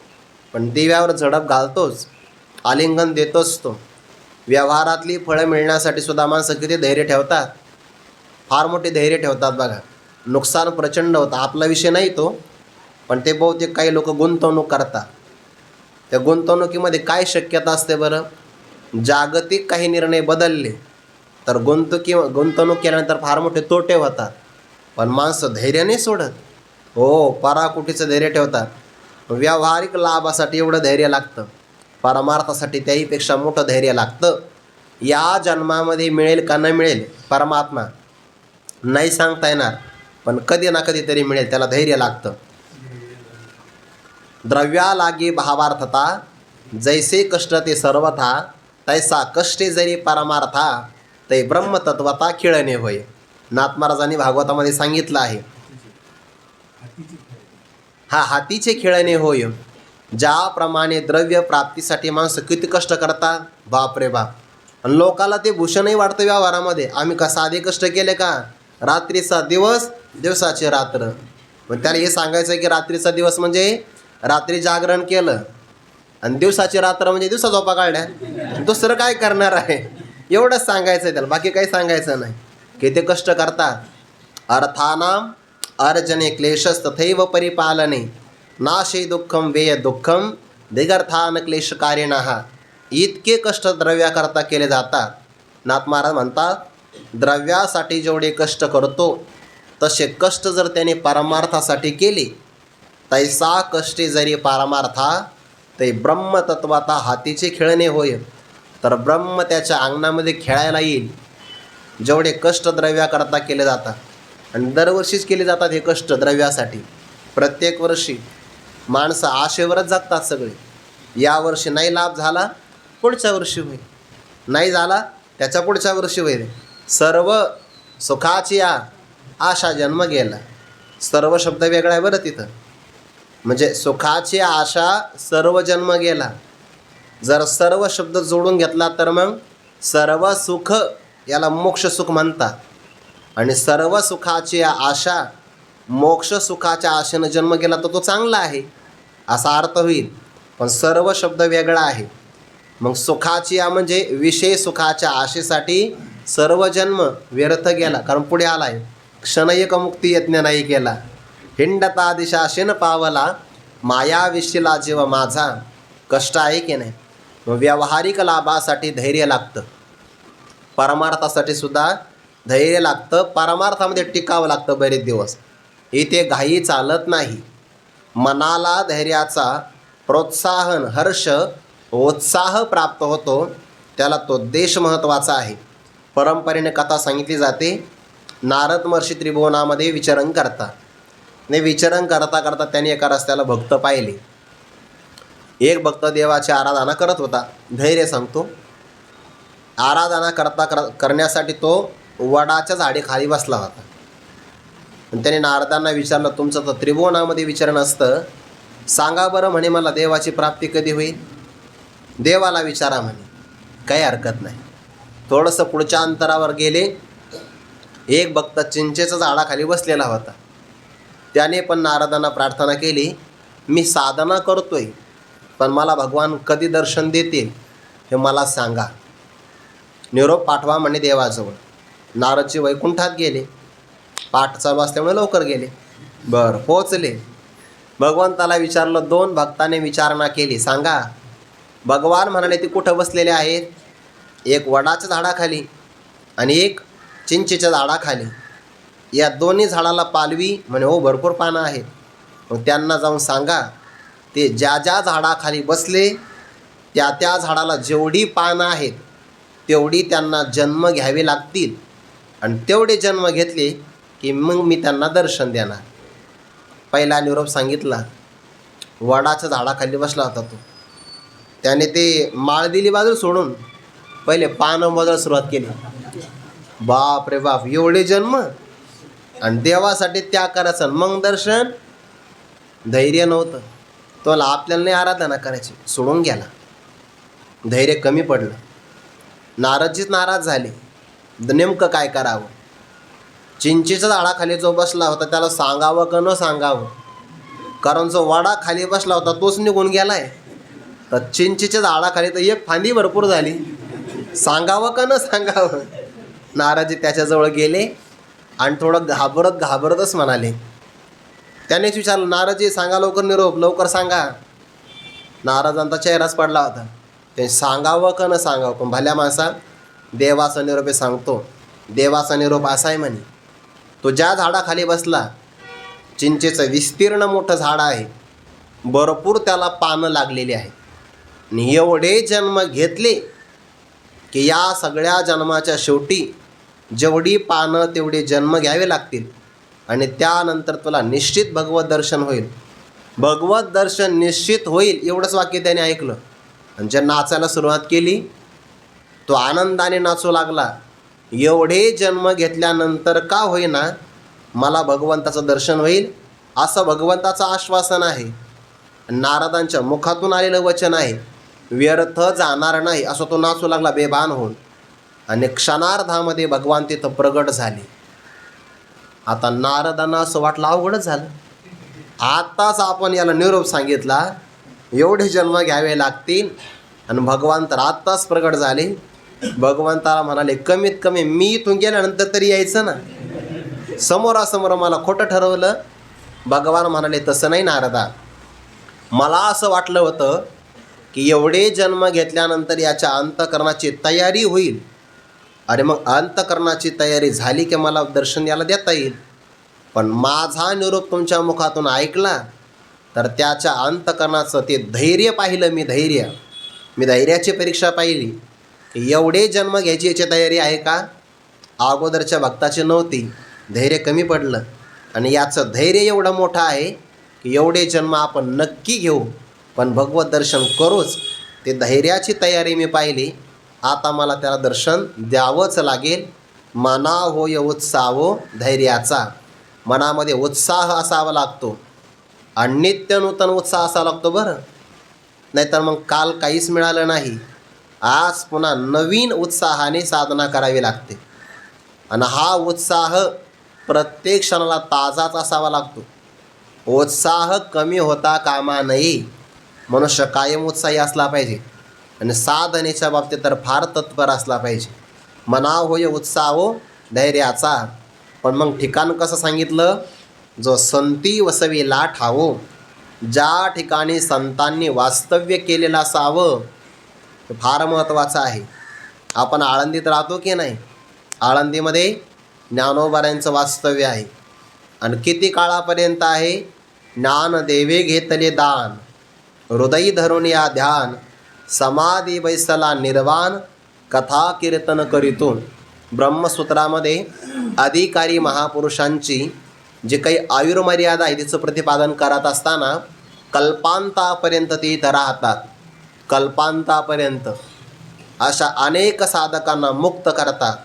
पण दिव्यावर झडप घालतोच, आलिंगन देतोच तो. व्यवहारातली फळं मिळण्यासाठी सुद्धा माणसं किती धैर्य ठेवतात, फार मोठे धैर्य ठेवतात बघा. नुकसान प्रचंड होतं, आपला विषय नाही तो, पण ते बहुतेक काही लोक गुंतवणूक करतात. त्या गुंतवणुकीमध्ये काय शक्यता असते बरं? जागतिक काही निर्णय बदलले तर गुंतवणूक केल्यानंतर फार मोठे तोटे होतात. पण माणसं धैर्य नाही सोडत. हो, पराकुटीचं धैर्य ठेवतात. व्यावहारिक लाभासाठी एवढं धैर्य लागतं, परमार्थासाठी त्याहीपेक्षा मोठं धैर्य लागतं. या जन्मामध्ये मिळेल का न मिळेल परमात्मा नाही सांगता येणार, पण कधी ना कधीतरी मिळेल. त्याला धैर्य लागतं. द्रव्या लागे भावार्थता, जैसे कष्ट ते सर्वथा, तैसा कष्टे जरी परमार्था, ते ब्रह्मतत्वता खिळणे होय. नाथ महाराजांनी भागवतामध्ये सांगितलं आहे. हा हातीचे खेळणे होय. ज्याप्रमाणे द्रव्य प्राप्तीसाठी माणसं किती कष्ट करतात, बापरे बाप. आणि लोकाला ते भूषणही वाटतं व्यवहारामध्ये. आम्ही का साधे कष्ट केले का? रात्रीचा दिवस, दिवसाची रात्र. मग त्याला हे सांगायचं की रात्रीचा दिवस म्हणजे रात्री जागरण केलं आणि दिवसाची रात्र म्हणजे दिवसा झोपा काढल्या. दुसरं काय करणार आहे? एवढंच सांगायचं आहे त्याला, बाकी काही सांगायचं नाही. किती कष्ट करतात. अर्थानाम अर्जने क्लेशस तथैव परिपालने, नाशे दुःखम वेय दुःखम दिगर्थान क्लेशकारिणः. इतके कष्ट द्रव्याकरता केले जातात. नाथ महाराज म्हणतात, द्रव्यासाठी जेवढे कष्ट करतो तसे कष्ट जर त्याने परमार्थासाठी केले, तैसा कष्टे जरी परमार्था, ते ब्रह्मतत्वाता हातीचे खेळणे होय. तर ब्रह्म त्याच्या अंगणामध्ये खेळायला येईल. जेवढे कष्ट द्रव्याकरता केले जातात, आणि दरवर्षीच केले जातात हे कष्ट द्रव्यासाठी. प्रत्येक वर्षी माणसं आशेवरच जगतात सगळे. यावर्षी नाही लाभ झाला, पुढच्या वर्षी होईल. नाही झाला, त्याच्या पुढच्या वर्षी होईल. सर्व सुखाची आशा जन्म गेला. सर्व शब्द वेगळा आहे बरं तिथं. म्हणजे सुखाची आशा सर्व जन्म गेला. जर सर्व शब्द जोडून घेतला तर मग सर्व सुख याला मोक्ष सुख म्हणतात. आणि सर्व सुखाची आशा, मोक्ष सुखाच्या आशेनं जन्म गेला तर तो चांगला आहे असा अर्थ होईल. पण सर्व शब्द वेगळा आहे. मग सुखाची म्हणजे विषय सुखाच्या आशेसाठी सर्व जन्म व्यर्थ गेला. कारण पुढे आलाय, क्षणयक मुक्ती यज्ञ नाही केला, हिंडता दिशा शेन पावला, माया विशीला जीव माझा. कष्ट आहे की नाही? व्यावहारिक लाभासाठी धैर्य लागतं, परमार्थासाठी सुद्धा धैर्य लागतं. परमार्थामध्ये टिकावं लागतं बरेच दिवस. इथे घाई चालत नाही. मनाला धैर्याचा प्रोत्साहन, हर्ष, उत्साह प्राप्त होतो, त्याला तो देश महत्त्वाचा आहे. परंपरेने कथा सांगितली जाते. नारद महर्षी त्रिभुवनामध्ये विचरण करतात. ने विचरण करता करता त्यांनी एका रस्त्याला भक्त पाहिले. एक भक्त देवाची आराधना करत होता. धैर्य सांगतो. आराधना करण्यासाठी तो वडाच्या झाडीखाली बसला होता. आणि त्याने नारदांना विचारलं, तुमचं तर त्रिभुवनामध्ये विचरण असतं, सांगा बरं म्हणे मला देवाची प्राप्ती कधी होईल? देवाला विचारा म्हणे. काही हरकत नाही. थोडंसं पुढच्या अंतरावर गेले. एक भक्त चिंचेच्या झाडाखाली बसलेला होता. त्याने पण नारदांना प्रार्थना केली, मी साधना करतोय, पण मला भगवान कधी दर्शन देतील हे मला सांगा. निरोप पाठवा म्हणे देवाजवळ. नारदजी वैकुंठात गेले. पाठ चालू असल्यामुळे लवकर गेले. बरं, पोचले. भगवंताला विचारलं. 2 भक्ताने विचारणा केली, सांगा. भगवान म्हणाले, ते कुठं बसलेले आहेत? एक वडाच्या झाडाखाली आणि एक चिंचेच्या झाडाखाली. या दोन्ही झाडाला पालवी म्हणे. हो, भरपूर पानं आहेत. मग त्यांना जाऊन सांगा, ते ज्या ज्या झाडाखाली बसले त्या त्या झाडाला जेवढी पानं आहेत तेवढी त्यांना जन्म घ्यावे लागतील, आणि तेवढे जन्म घेतले की मग मी त्यांना दर्शन देणार. पहिला निरोप सांगितला. वडाच्या झाडाखाली बसला होता तो. त्याने ते माळ दिली बाजू सोडून पहिले पानं मोजायला सुरुवात केली. बाप रे बाप, एवढे जन्म आणि देवासाठी त्याग करायचा, मग दर्शन. धैर्य नव्हतं. तोला आपल्याला नाही आराधना करायची, सोडून गेला. धैर्य कमी पडलं. नारदजीच नाराज झाले. नेमकं काय करावं? चिंचेच्या झाडाखाली जो बसला होता त्याला सांगावं का न सांगावं? कारण जो वडा खाली बसला होता तोच निघून गेलाय. तर चिंचेच्या झाडाखाली तर एक फांदी भरपूर झाली. सांगावं का न सांगावं? नारदजी त्याच्याजवळ गेले आणि थोडं घाबरतच म्हणाले. त्यानेच विचारलं, नारदजी सांगा लवकर निरोप, लवकर सांगा. नारदांचा चेहराच पडला होता. ते सांगावं का न सांगावं? पण भल्या माणसा, देवाचा निरोप सांगतो. देवाचा निरोप असा आहे म्हणे, तो ज्या झाडाखाली बसला, चिंचेचं विस्तीर्ण मोठं झाड आहे, भरपूर त्याला पानं लागलेली आहेत, आणि एवढे जन्म घेतले की या सगळ्या जन्माच्या शेवटी जेवढी पानं तेवढे जन्म घ्यावे लागतील, आणि त्यानंतर तुला निश्चित भगवत दर्शन होईल. भगवत दर्शन निश्चित होईल एवढंच वाक्य त्याने ऐकलं आणि जे नाचायला सुरुवात केली. तो आनंदाने नाचू लागला. एवढे जन्म घेतल्यानंतर का होईना मला भगवंताचं दर्शन होईल असं भगवंताचं आश्वासन आहे. नारदांच्या मुखातून आलेलं वचन आहे, व्यर्थ जाणार नाही, असं तो नाचू लागला बेभान होऊन. आणि क्षणार्धामध्ये भगवान तिथं प्रगट झाले. आता नारदांना असं वाटलं अवघडच झालं. आताच आपण याला निरोप सांगितला, एवढे जन्म घ्यावे लागतील, आणि भगवान तर आत्ताच प्रगट झाले. भगवंताला म्हणाले, कमीत कमी मी इथून गेल्यानंतर तरी यायचं ना. समोरासमोर मला खोटं ठरवलं. भगवान म्हणाले, तसं नाही नारदा, मला असं वाटलं होतं की एवढे जन्म घेतल्यानंतर याच्या अंतःकरणाची तयारी होईल. अरे मग अंतःकरणाची तयारी झाली की मला दर्शन याला देता येईल. पण माझा निरोप तुमच्या मुखातून ऐकला तर त्याच्या अंतःकरणाचं ते धैर्य पाहिलं. मी धैर्याची परीक्षा पाहिली की एवढे जन्म घ्यायची याची तयारी आहे का. अगोदरच्या भक्ताची नव्हती. धैर्य कमी पडलं, आणि याचं धैर्य एवढं मोठं आहे की एवढे जन्म आपण नक्की घेऊ, पण भगवत दर्शन करूच. ते धैर्याची तयारी मी पाहिली. आता मला त्याला दर्शन द्यावंच लागेल. मना होय उत्साहो धैर्याचा. मनामध्ये उत्साह असावा लागतो, आणि नित्य नूतन उत्साह असावा लागतो बरं. नाहीतर मग काल काहीच मिळालं नाही, आज पुन्हा नवीन उत्साहाने साधना करावी लागते. आणि हा उत्साह प्रत्येक क्षणाला ताजाच असावा लागतो. उत्साह कमी होता कामा नये. मनुष्य कायम उत्साही असला पाहिजे, आणि साधनेच्या बाबतीत तर फार तत्पर असला पाहिजे. मना होय उत्साहो धैर्याचा. पण मग ठिकाण कसं सांगितलं, जो संती वसविला ठावो. ज्या ठिकाणी संतांनी वास्तव्य केलेलं असावं, ते फार महत्त्वाचं आहे. आपण आळंदीत राहतो की नाही. आळंदीमध्ये ज्ञानोबारायांचं वास्तव्य आहे, आणि किती काळापर्यंत आहे. ज्ञानदेवे घेतले दान, हृदयी धरून या ध्यान, समाधी बैसला निर्वाण, कथा कीर्तन करीतो. ब्रह्मसूत्रामध्ये अधिकारी महापुरुषांची जे काही आयुर्मर्यादा आहे तिचं प्रतिपादन करत असताना कल्पांतापर्यंत ते इथं राहतात. कल्पांतापर्यंत अशा अनेक साधकांना मुक्त करतात.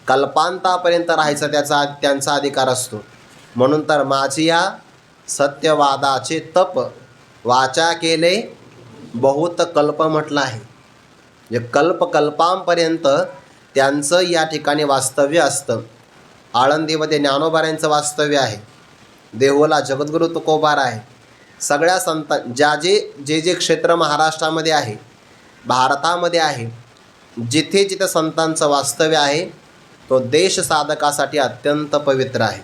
कल्पांतापर्यंत राहायचा त्यांचा अधिकार असतो. म्हणून तर माझी या सत्यवादाचे तप वाचा केले बहुत कल्प म्हटलं आहे. जे कल्पकल्पांपर्यंत त्यांचं या ठिकाणी वास्तव्य असतं. आळंदीमध्ये ज्ञानोबाऱ्यांचं वास्तव्य आहे. देहुला जगद्गुरू तुकोबार आहे. सगळ्या संत जे क्षेत्र महाराष्ट्रामध्ये आहे, भारतामध्ये आहे, जिथे जिथे संतांचं वास्तव्य आहे तो देश साधकासाठी अत्यंत पवित्र आहे.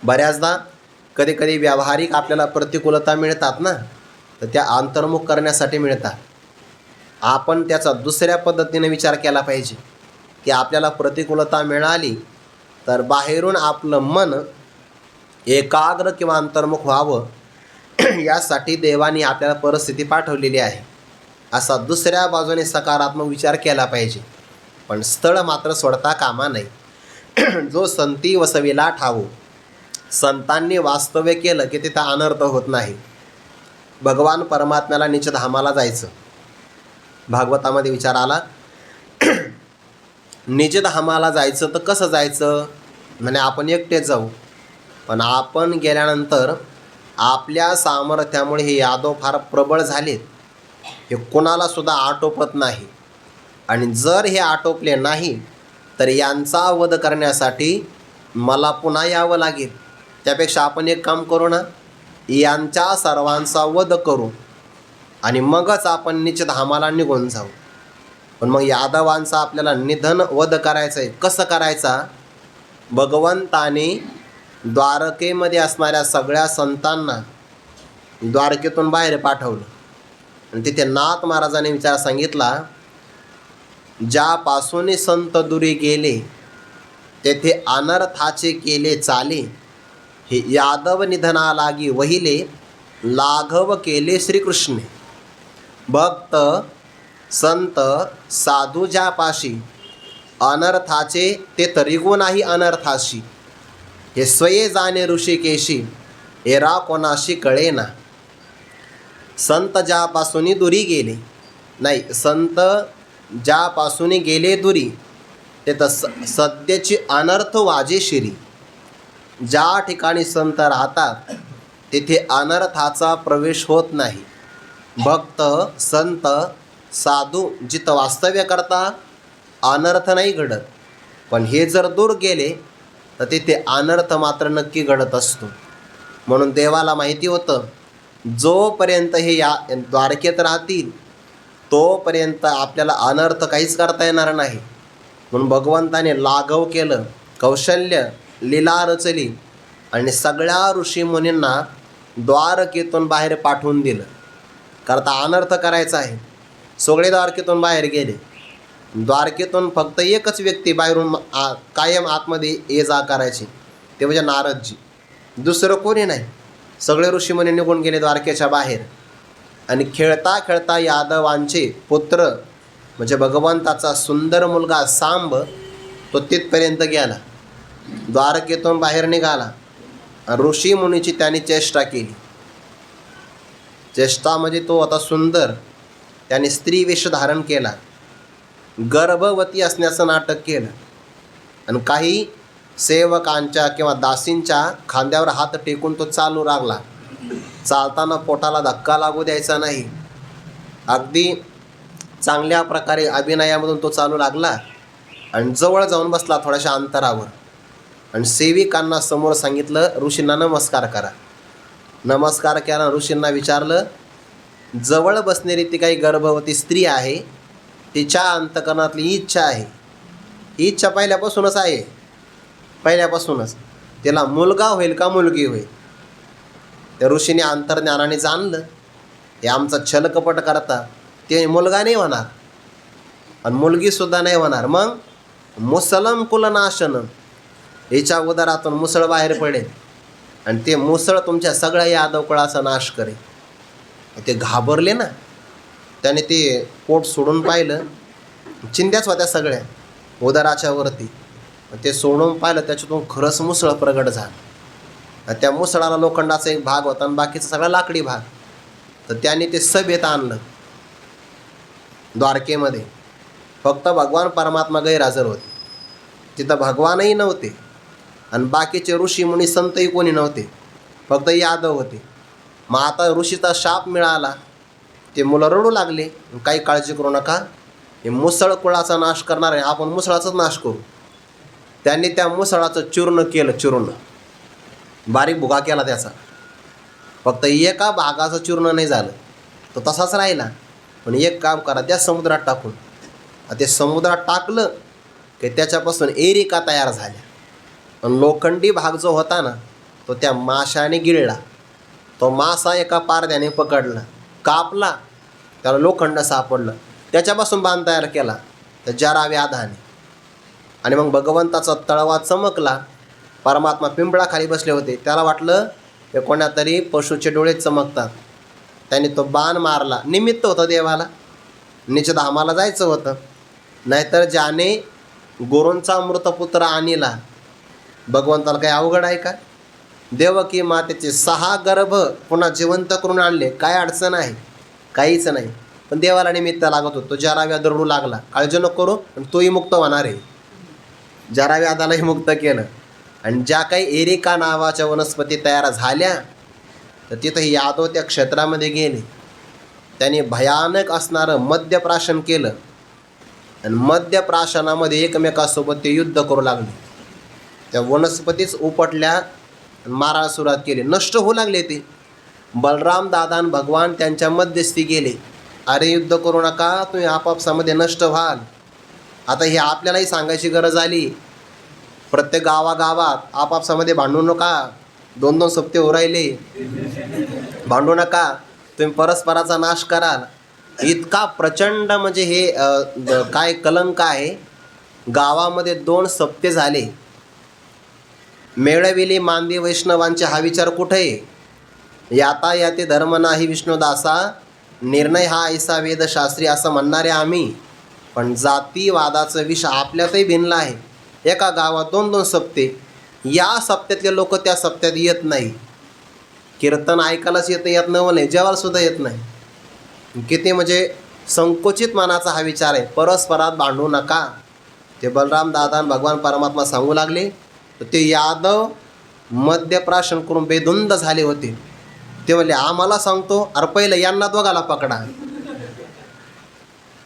बऱ्याचदा कधी कधी व्यावहारिक आपल्याला प्रतिकूलता मिळतात ना, तर त्या अंतर्मुख करण्यासाठी मिळतात. आपण त्याचा दुसऱ्या पद्धतीने विचार केला पाहिजे की आपल्याला प्रतिकूलता मिळाली तर बाहेरून आपलं मन एकाग्र किंवा अंतर्मुख व्हावं यासाठी देवाने आपल्याला परिस्थिती पाठवलेली आहे, असा दुसऱ्या बाजूने सकारात्मक विचार केला पाहिजे. पण स्थळ मात्र सोडता कामा नये. जो संती वसविला ठावो, संतांनी वास्तव्य केलं की तिथं अनर्थ होत नाही. भगवान परमात्म्याला निजधामाला जायचं. भागवतामध्ये विचार आला निजधामाला जायचं तर कसं जायचं, म्हणजे आपण एकटेच जाऊ. पण आपण गेल्यानंतर आपल्या सामर्थ्यामुळे हे यादव फार प्रबळ झालेत, हे कोणाला सुद्धा आटोपत नाही. आणि जर हे आटोपले नाही तर यांचा वध करण्यासाठी मला पुन्हा यावं लागेल. त्यापेक्षा आपण एक काम करू ना, यांच्या सर्वांचा वध करू आणि मगच आपण निजधामाला निघून जाऊ. पण मग यादवांचा आपल्याला निधन वध करायचं आहे. कसं करायचा? भगवंताने द्वारकेमध्ये असणाऱ्या सगळ्या संतांना द्वारकेतून बाहेर पाठवलं आणि तिथे नाथ महाराजांनी विचार सांगितला, ज्यापासून संत दुरी गेले तेथे अनर्थाचे केले चाले, हे यादव निधना लागी वहिले, लाघव केले श्रीकृष्णे. भक्त संत साधू ज्यापाशी अनर्थाचे ते तरिगो नाही अनर्थाशी, हे स्वये जाणे ऋषिकेशी, एरा कोणाशी कळेना. संत ज्यापासून दुरी गेले, नाही, संत ज्यापासून गेले दुरी ते तर सध्याची अनर्थ वाजे शिरी. ज्या ठिकाणी संत राहतात तिथे अनर्थाचा प्रवेश होत नाही. भक्त संत साधू जिथं वास्तव्य करता अनर्थ नाही घडत, पण हे जर दूर गेले तर तिथे अनर्थ मात्र नक्की घडत असतो. म्हणून देवाला माहिती होतं जोपर्यंत हे या द्वारकेत राहतील तोपर्यंत आपल्याला अनर्थ काहीच करता येणार नाही. म्हणून भगवंताने लाघव केलं, कौशल्य लीला रचली आणि सगळ्या ऋषीमुनींना द्वारकेतून बाहेर पाठवून दिलं. करता अनर्थ करायचा आहे. सगळे द्वारकेतून बाहेर गेले. द्वारकेतून फक्त एकच व्यक्ती बाहेरून कायम आतमध्ये ये जा करायची, ते म्हणजे नारदजी. दुसरं कोणी नाही. सगळे ऋषीमुनी निघून गेले द्वारकेच्या बाहेर. आणि खेळता खेळता यादवांचे पुत्र म्हणजे भगवंताचा सुंदर मुलगा सांब तो तिथपर्यंत गेला, द्वारकेतून बाहेर निघाला. ऋषीमुनीची त्यांनी चेष्टा केली. चेष्टा म्हणजे तो आता सुंदर, त्याने स्त्री वेश धारण केला, गर्भवती असण्याचं नाटक केलं आणि काही सेवकांच्या किंवा दासींच्या खांद्यावर हात टेकून तो चालू लागला. चालताना पोटाला धक्का लागू द्यायचा नाही. अगदी चांगल्या प्रकारे अभिनयामधून तो चालू लागला आणि जवळ जाऊन बसला थोड्याशा अंतरावर. आणि सेविकांना समोर सांगितलं, ऋषींना नमस्कार करा. नमस्कार केला. ऋषींना विचारलं, जवळ बसणारी ती काही गर्भवती स्त्री आहे, तिच्या अंतकरणातली इच्छा आहे. ही इच्छा पहिल्यापासूनच आहे, पहिल्यापासूनच तिला मुलगा होईल का मुलगी होईल. त्या ऋषीने अंतर्ज्ञानाने जाणलं हे आमचा छलकपट करता, ते मुलगा नाही होणार आणि मुलगीसुद्धा नाही होणार. मग मुसलम कुलनाशन, हिच्या उदरातून मुसळ बाहेर पडेल आणि ते मुसळ तुमच्या सगळ्या यादव कुळाचा नाश करेल. ते घाबरले ना, त्याने ते पोट सोडून पाहिलं, चिंध्याच होत्या सगळ्या उदराच्या वरती. ते सोडून पाहिलं, त्याच्यातून खरंच मुसळ प्रगट झालं. त्या मुसळाला लोखंडाचा एक भाग होता आणि बाकीचा सगळा लाकडी भाग. तर त्याने ते सभेत आणलं द्वारकेमध्ये. फक्त भगवान परमात्मा गैरहजर होते. तिथं भगवानही नव्हते आणि बाकीचे ऋषी मुनी संतही कोणी नव्हते, फक्त यादव होते. मग आता ऋषीचा शाप मिळाला, ते मुलं रडू लागले. काही काळजी करू नका, हे मुसळ कुळाचा नाश करणार आहे, आपण मुसळाचाच नाश करू. त्यांनी त्या मुसळाचं चूर्ण केलं, चूर्ण बारीक भुगा केला त्याचा. फक्त एका भागाचं चूर्ण नाही झालं, तो तसाच राहिला. पण एक काम करा, त्या समुद्रात टाकून, ते समुद्रात टाकलं की त्याच्यापासून एरिका तयार झाल्या. पण लोखंडी भाग जो होता ना, तो त्या माशाने गिळला. तो मासा एका पारद्याने पकडला, कापला, त्याला लोखंड सापडलं, त्याच्यापासून बाण तयार केला त्या जरा व्याधाने. आणि मग भगवंताचा तळवा चमकला. परमात्मा पिंपळाखाली बसले होते, त्याला वाटलं हे कोणातरी पशुचे डोळे चमकतात. त्याने तो बाण मारला. निमित्त होतं देवाला, निजधामाला जायचं होतं. नाहीतर ज्याने गुरूंचा मृतपुत्र आणला, भगवंताला काही अवघड आहे का? देवकी मातेचे 6 गर्भ पुन्हा जिवंत करून आणले, काय अडचण आहे? काहीच नाही. पण देवाला निमित्त लागत होतो. जरा व्याध रडू लागला, काळजी नको करू, पण तोही मुक्त होणार आहे. जरा व्याधालाही मुक्त केलं. आणि ज्या काही एरिका नावाच्या वनस्पती तयार झाल्या, तर तिथं यादव त्या क्षेत्रामध्ये गेले. त्यांनी भयानक असणारं मद्यप्राशन केलं. आणि मद्यप्राशनामध्ये एकमेकासोबत ते युद्ध करू लागले. त्या वनस्पतीच उपटल्या, मारायला सुरुवात केली, नष्ट होऊ लागले ते. बलराम दादा आणि भगवान त्यांच्या मध्यस्थी गेले. अरे युद्ध करू नका, तुम्ही आपापसामध्ये नष्ट व्हाल. आता हे आपल्यालाही सांगायची गरज आली. प्रत्येक गावागावात आपापसामध्ये भांडू नका, 2-2 सप्ते उरायले, भांडू नका, तुम्ही परस्पराचा नाश कराल. इतका प्रचंड म्हणजे हे काय कलंक आहे. गावामध्ये 2 सप्ते झाले, मेळविली मांदी वैष्णवांचे, हा विचार कुठे आहे? याता याते धर्म नाही विष्णुदासा, निर्णय हा ऐसा वेदशास्त्री, असं म्हणणारे आम्ही. पण जातीवादाचं विष आपल्यातही भिनलं आहे. एका गावात 2-2 सप्ते, या सप्त्यातले लोक त्या सप्त्यात येत नाही. कीर्तन ऐकायलाच येत नाही, जेवायला सुद्धा येत नाही. किती म्हणजे संकुचित मनाचा हा विचार आहे. परस्परात भांडू नका. ते बलराम दादा भगवान परमात्मा सांगू लागले. तर ते यादव मद्यप्राशन करून बेधुंद झाले होते. ते म्हणले आम्हाला सांगतो, अरे पहिलं यांना दोघाला पकडा.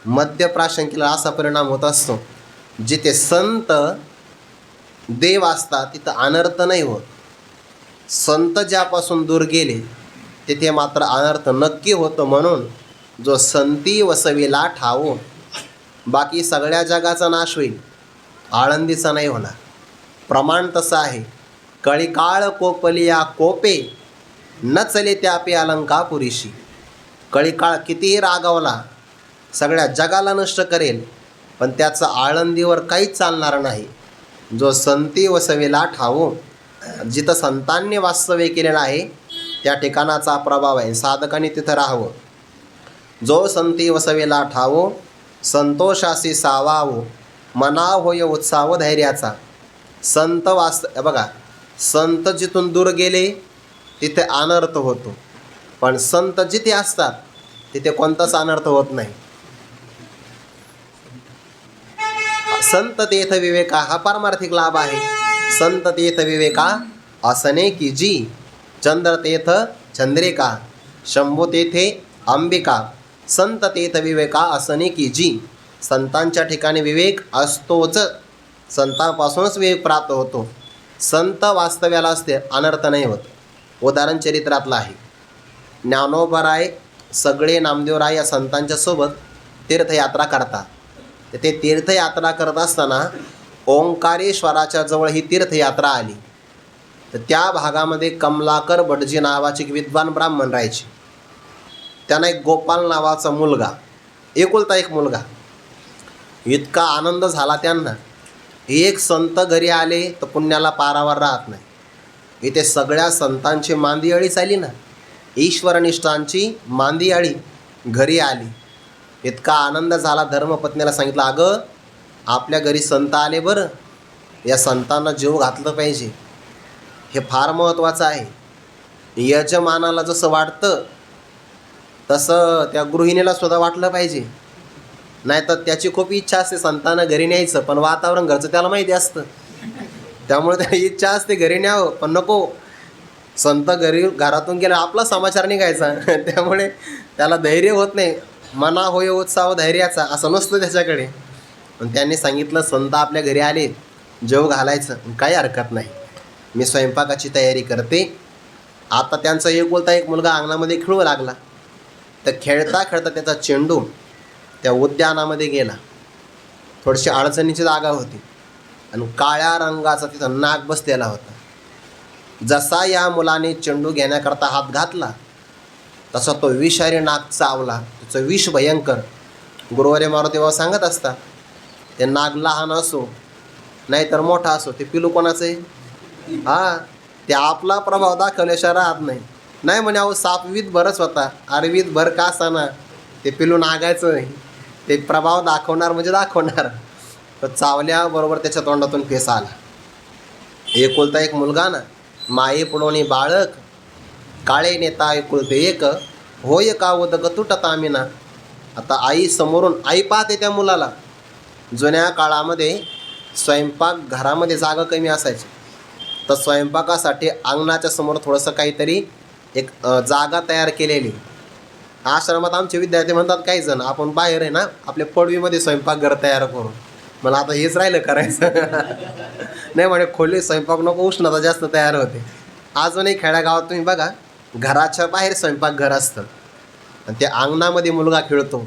मद्यप्राशन केला असा परिणाम होत असतो. जिथे संत देव असतात तिथं अनर्थ नाही होत. संत ज्यापासून दूर गेले तिथे मात्र अनर्थ नक्की होतं. म्हणून जो संती वसविला ठावो, बाकी सगळ्या जगाचा नाश होईल, आळंदीचा नाही होणार. प्रमाण तसं आहे. कळीकाळ कोपलिया कोपे, न चले त्यापे अलंका पुरीशी. कळीकाळ कितीही रागावला, सगळ्या जगाला नष्ट करेल, पण त्याचं आळंदीवर काहीच चालणार नाही. जो संती वसविला ठावो, जिथं संतांनी वास्तव्य केलेलं आहे त्या ठिकाणाचा प्रभाव आहे. साधकांनी तिथं राहावं. जो संती वसविला ठावो, संतोषासी सावावो, मना होय उत्साह धैर्याचा. संत बघा, संत जिथून दूर गेले तिथे अनर्थ होतो, पण संत जिथे असतात तिथे कोणताच अनर्थ होत नाही. संत तेथ विवेका हा पारमार्थिक लाभ आहे. संत तेथ विवेका असने की जी, चंद्र तेथ चंद्रिका, शंभू तेथे अंबिका. संत तेथ विवेका असने की जी. संतांच्या ठिकाणी विवेक असतोच, संतांपासूनच विवेक प्राप्त होतो. संत वास्तव्याला असते, अनर्थ नाही होत. उदाहरण चरित्रातलं आहे. ज्ञानोबराय सगळे नामदेवराय या संतांच्या सोबत तीर्थयात्रा करतात. ते तीर्थयात्रा करत असताना ओंकारेश्वराच्या जवळ ही तीर्थयात्रा आली. तर त्या भागामध्ये कमलाकर भटजी नावाचे एक विद्वान ब्राह्मण राहायचे. त्यांना एक गोपाल नावाचा मुलगा, एकुलता एक मुलगा. इतका आनंद झाला त्यांना. एक संत घरी आले तर पुण्याला पारावर राहत नाही. इथे सगळ्या संतांची मांदियाळी चाली ना, ईश्वरनिष्ठांची मांदियाळी घरी आली. इतका आनंद झाला. धर्मपत्नीला सांगितलं, अगं आपल्या घरी संत आले बरं, या संतांना जीव घातलं पाहिजे, हे फार महत्त्वाचं आहे. यजमानाला जसं वाटतं तसं त्या गृहिणीला सुद्धा वाटलं पाहिजे. नाहीतर त्याची खूप इच्छा असते संतांना घरी न्यायचं, पण वातावरण घरचं त्याला माहिती असतं. त्यामुळे त्याला इच्छा असते घरी न्यावं, पण नको, संत घरातून गेला आपला समाचार निघायचा. त्यामुळे त्याला धैर्य होत नाही. मना होय उत्साह धैर्याचा असं नसतं त्याच्याकडे. पण त्यांनी सांगितलं संत आपल्या घरी आले, जेव घालायचं, काही हरकत नाही, मी स्वयंपाकाची तयारी करते. आता त्यांचा एकुलता एक मुलगा अंगणामध्ये खेळू लागला. तर खेळता खेळता त्याचा चेंडू त्या उद्यानामध्ये गेला. थोडीशी अडचणीची जागा होती आणि काळ्या रंगाचा तिथं नाग बसलेला होता. जसा या मुलाने चेंडू घेण्याकरता हात घातला तसा तो विषारी नाग चावला. त्याचं विष भयंकर. गुरुवारी मारुती बाबा सांगत असतात, ते नाग लहान असो नाहीतर मोठा असो, ते पिलू कोणाचं आहे? ते आपला प्रभाव दाखवल्याशिवाय राहत नाही. नाही म्हणे अहो साप वीत भरच होता, अरे वीत भर का असाना, ते पिलू नागायचं नाही, ते प्रभाव दाखवणार म्हणजे दाखवणार. तर चावल्याबरोबर त्याच्या तोंडातून फेस आला. एकुलता एक मुलगा ना, माये पुढोनी बाळक, काळे नेता एकुलते एक, होय का उदक तुटत आमिना. आता आई समोरून, आई पाहते त्या मुलाला. जुन्या काळामध्ये स्वयंपाक घरामध्ये जागा कमी असायची, तर स्वयंपाकासाठी अंगणाच्या समोर थोडंसं काहीतरी एक जागा तयार केलेली. आश्रमात आमचे विद्यार्थी म्हणतात काही जण, आपण बाहेर आहे ना आपल्या पडवीमध्ये स्वयंपाकघर तयार करू. मला आता हेच राहिलं करायचं. नाही म्हणे खोली स्वयंपाक नको, उष्णता जास्त तयार होते. अजूनही खेड्यागावात तुम्ही बघा, घराच्या बाहेर स्वयंपाकघर असतं आणि ते अंगणामध्ये मुलगा खेळतो.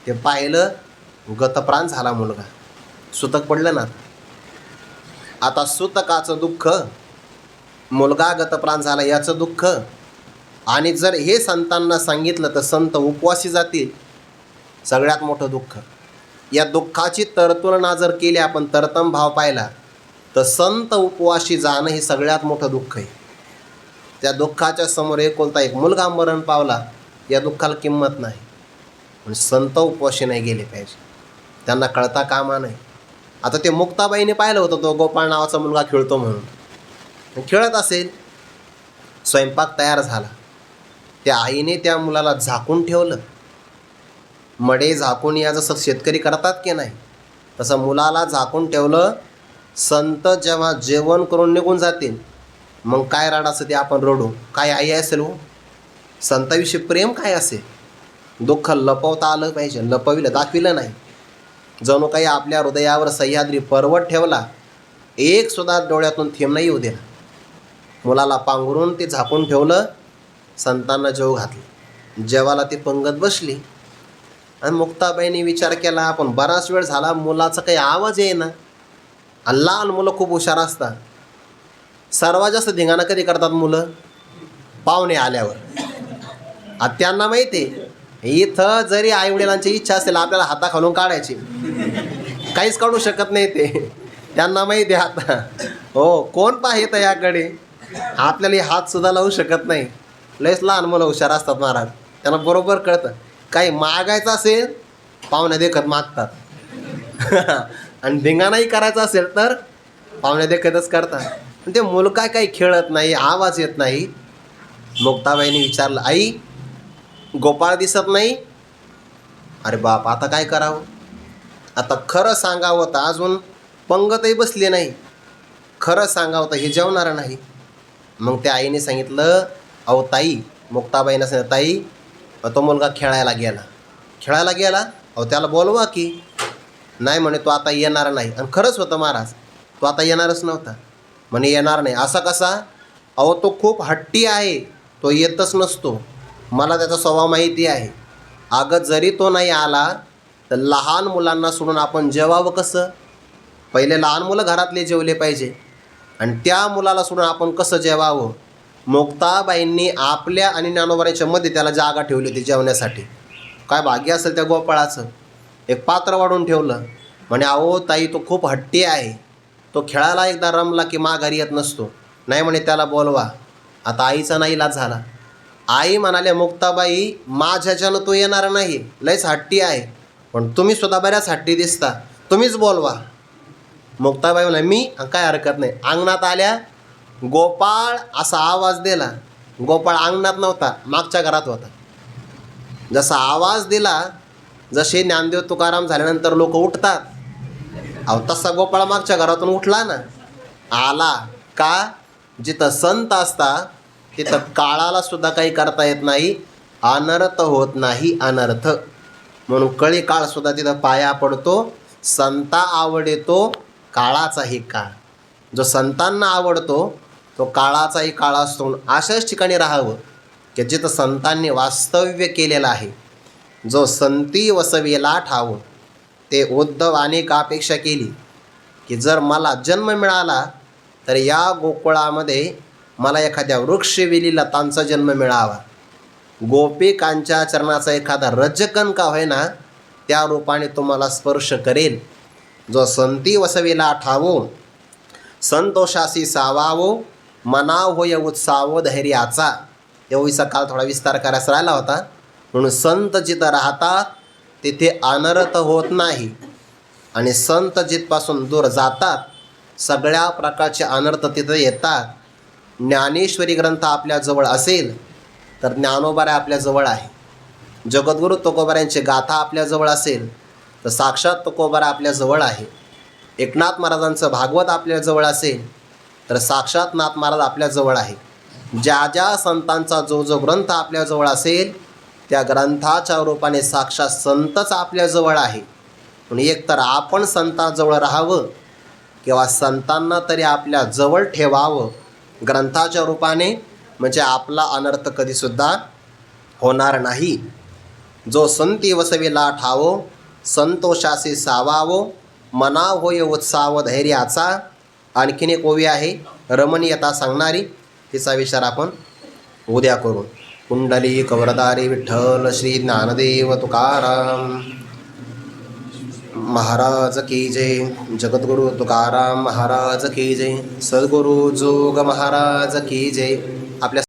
ते पाहिलं, गतप्राण झाला मुलगा, सुतक पडलं ना. आता सुतकाचं दुःख, मुलगा गतप्राण झाला याचं दुःख, आणि जर हे संतांना सांगितलं तर संत उपवासी जातील, सगळ्यात मोठं दुःख. या दुःखाची तरतुलना जर केली आपण, तरतम भाव पाहिला, तर संत उपवासी जाणं हे सगळ्यात मोठं दुःख आहे. त्या दुःखाच्या समोर एकुलता एक मुलगा मरण पावला, या दुःखाला किंमत नाही. पण संत उपवासी नाही गेले पाहिजे, त्यांना कळता कामा नाही. आता ते मुक्ताबाईने पाहिलं होतं, तो गोपाळ नावाचा मुलगा खेळतो म्हणून. खेळत असेल, स्वयंपाक तयार झाला, त्या आईने त्या मुलाला झाकून ठेवलं. मडे झाकून या जसं शेतकरी करतात की नाही, तसं मुलाला झाकून ठेवलं. संत जेव्हा जेवण करून निघून जातील, मग काय रडायचं ते आपण रडू. काय आई असेल हो, संताविषयी प्रेम काय असेल. दुःख लपवता आलं पाहिजे, लपविलं दाखविलं नाही. जणू काही आपल्या हृदयावर सह्याद्री पर्वत ठेवला, एक सुद्धा डोळ्यातून थेंब नाही येऊ दिला. मुलाला पांघरून ते झाकून ठेवलं. संतांना जेव घातलं. जेवाला ती पंगत बसली आणि मुक्ताबाईंनी विचार केला, आपण बराच वेळ झाला मुलाचा काही आवाज येईना. आणि लहान मुलं खूप हुशार असतात. सर्वात जास्त धिंगाणा कधी करतात मुलं? पाहुणे आल्यावर. आता त्यांना माहिती आहे, इथं जरी आईवडिलांची इच्छा असेल आपल्याला हाताखालून काढायची, काहीच काढू शकत नाही ते. त्यांना माहिती आहे आता, हो कोण पाहित याकडे, आपल्याला हातसुद्धा लावू शकत नाही. लयच लहान मुलं हुशार असतात महाराज, त्यांना बरोबर कळतं. काही मागायचं असेल, पाहुण्या देखत मागतात. आणि धिंगाणाही करायचा असेल तर पाहुण्या देखतच करतात. पण ते मुलगा काही खेळत नाही, आवाज येत नाही. मुक्ताबाईंनी विचारलं, आई गोपाळ दिसत नाही. अरे बाप, आता काय करावं? आता खरं सांगावं तर अजून पंगतही बसली नाही, खरं सांगावं तर हे जेवणार नाही. मग त्या आईने सांगितलं, अहो ताई, मुक्ताबाईंना सांगितलं, ताई तो मुलगा खेळायला गेला, अहो त्याला बोलवा की. नाही म्हणे तो आता येणार नाही. आणि खरंच होतं महाराज, तो आता येणारच नव्हता. म्हणे येणार नाही असा कसा? अहो तो खूप हट्टी आहे, तो येतच नसतो, मला त्याचा स्वभाव माहिती आहे. अगं जरी तो नाही आला तर लहान मुलांना सोडून आपण जेवावं कसं? पहिले लहान मुलं घरातले जेवले पाहिजे, आणि त्या मुलाला सोडून आपण कसं जेवावं? मुक्ताबाईंनी आपल्या आणि ज्ञानोबांच्या मध्ये त्याला जागा ठेवली होती जेवण्यासाठी. काय भाग्य असेल त्या गोपाळाचं. एक पात्र वाढून ठेवलं. म्हणे अहो ताई तो खूप हट्टी आहे, तो खेळायला एकदा रमला की माघारी येत नसतो. नाही म्हणे त्याला बोलवा. आता आईचा नाईलाज झाला. आई म्हणाले, मुक्ताबाई माझ्याच्यानं तो येणार नाही, लयच हट्टी आहे, पण तुम्ही सुद्धा बऱ्याच हट्टी दिसता, तुम्हीच बोलवा. मुक्ताबाई म्हणा, मी काय हरकत नाही. अंगणात आल्या, गोपाळ असा आवाज दिला. गोपाळ अंगणात नव्हता, मागच्या घरात होता. जसा आवाज दिला, जसे ज्ञानदेव तुकाराम झाल्यानंतर लोक उठतात, अहो तसा गोपाळ मागच्या घरातून उठला ना. आला का? जिथं संत असता तिथं काळाला सुद्धा काही करता येत नाही, अनर्थ होत नाही. अनर्थ म्हणून कळी काळ सुद्धा तिथं पाया पडतो. संता आवडतो काळाचाही काळ. जो संतांना आवडतो तो काळाचाही काळ असतो. अशाच ठिकाणी राहावं की जिथं संतांनी वास्तव्य केलेलं आहे. जो संती वसविला ठाव. ते उद्धव अनेक अपेक्षा केली की जर मला जन्म मिळाला तर या गोकुळामध्ये मला एखाद्या वृक्षवेली लतांचा जन्म मिळावा. गोपिकांच्या चरणाचा एखादा रजकण का होईना त्या रूपाने तुम्हाला स्पर्श करेल. जो संती वसविला ठावो संतोषासी सावावो मनाव होय उत्सावो धैर्याचा. एवढीचा काल थोडा विस्तार करायचा राहिला होता. म्हणून संत जिथं राहतात तिथे अनर्थ होत नाही आणि संत जिथपासून दूर जातात सगळ्या प्रकारचे अनर्थ तिथं येतात. ज्ञानेश्वरी ग्रंथ आपल्याजवळ असेल तर ज्ञानोबाराय आपल्याजवळ आहे. जगद्गुरू तुकोबारायांची गाथा आपल्याजवळ असेल तर साक्षात तुकोबाराय आपल्याजवळ आहे. एकनाथ महाराजांचं भागवत आपल्याजवळ असेल तर साक्षात नाथ महाराज आपल्याजवळ आहे. ज्या ज्या संतांचा जो जो ग्रंथ आपल्याजवळ असेल त्या ग्रंथाच्या रूपाने साक्षात संतच आपल्याजवळ आहे. म्हणून एकतर आपण संतांजवळ राहावं किंवा संतांना तरी आपल्या जवळ ठेवावं ग्रंथाच्या रूपाने, म्हणजे आपला अनर्थ कधीसुद्धा होणार नाही. जो संती वसविला ठावो संतोषासी सावावो मनाव होय उत्साव धैर्याचा. आणखीन एक ओवी आहे रमणीयता सांगणारी, तिचा विचार आपण उद्या करू. कुंडली कवरदारी विठ्ठल श्री ज्ञानदेव तुकाराम महाराज की जय. जगद्गुरु तुकाराम महाराज की जय. सद्गुरु जोग महाराज की जय. आपल्या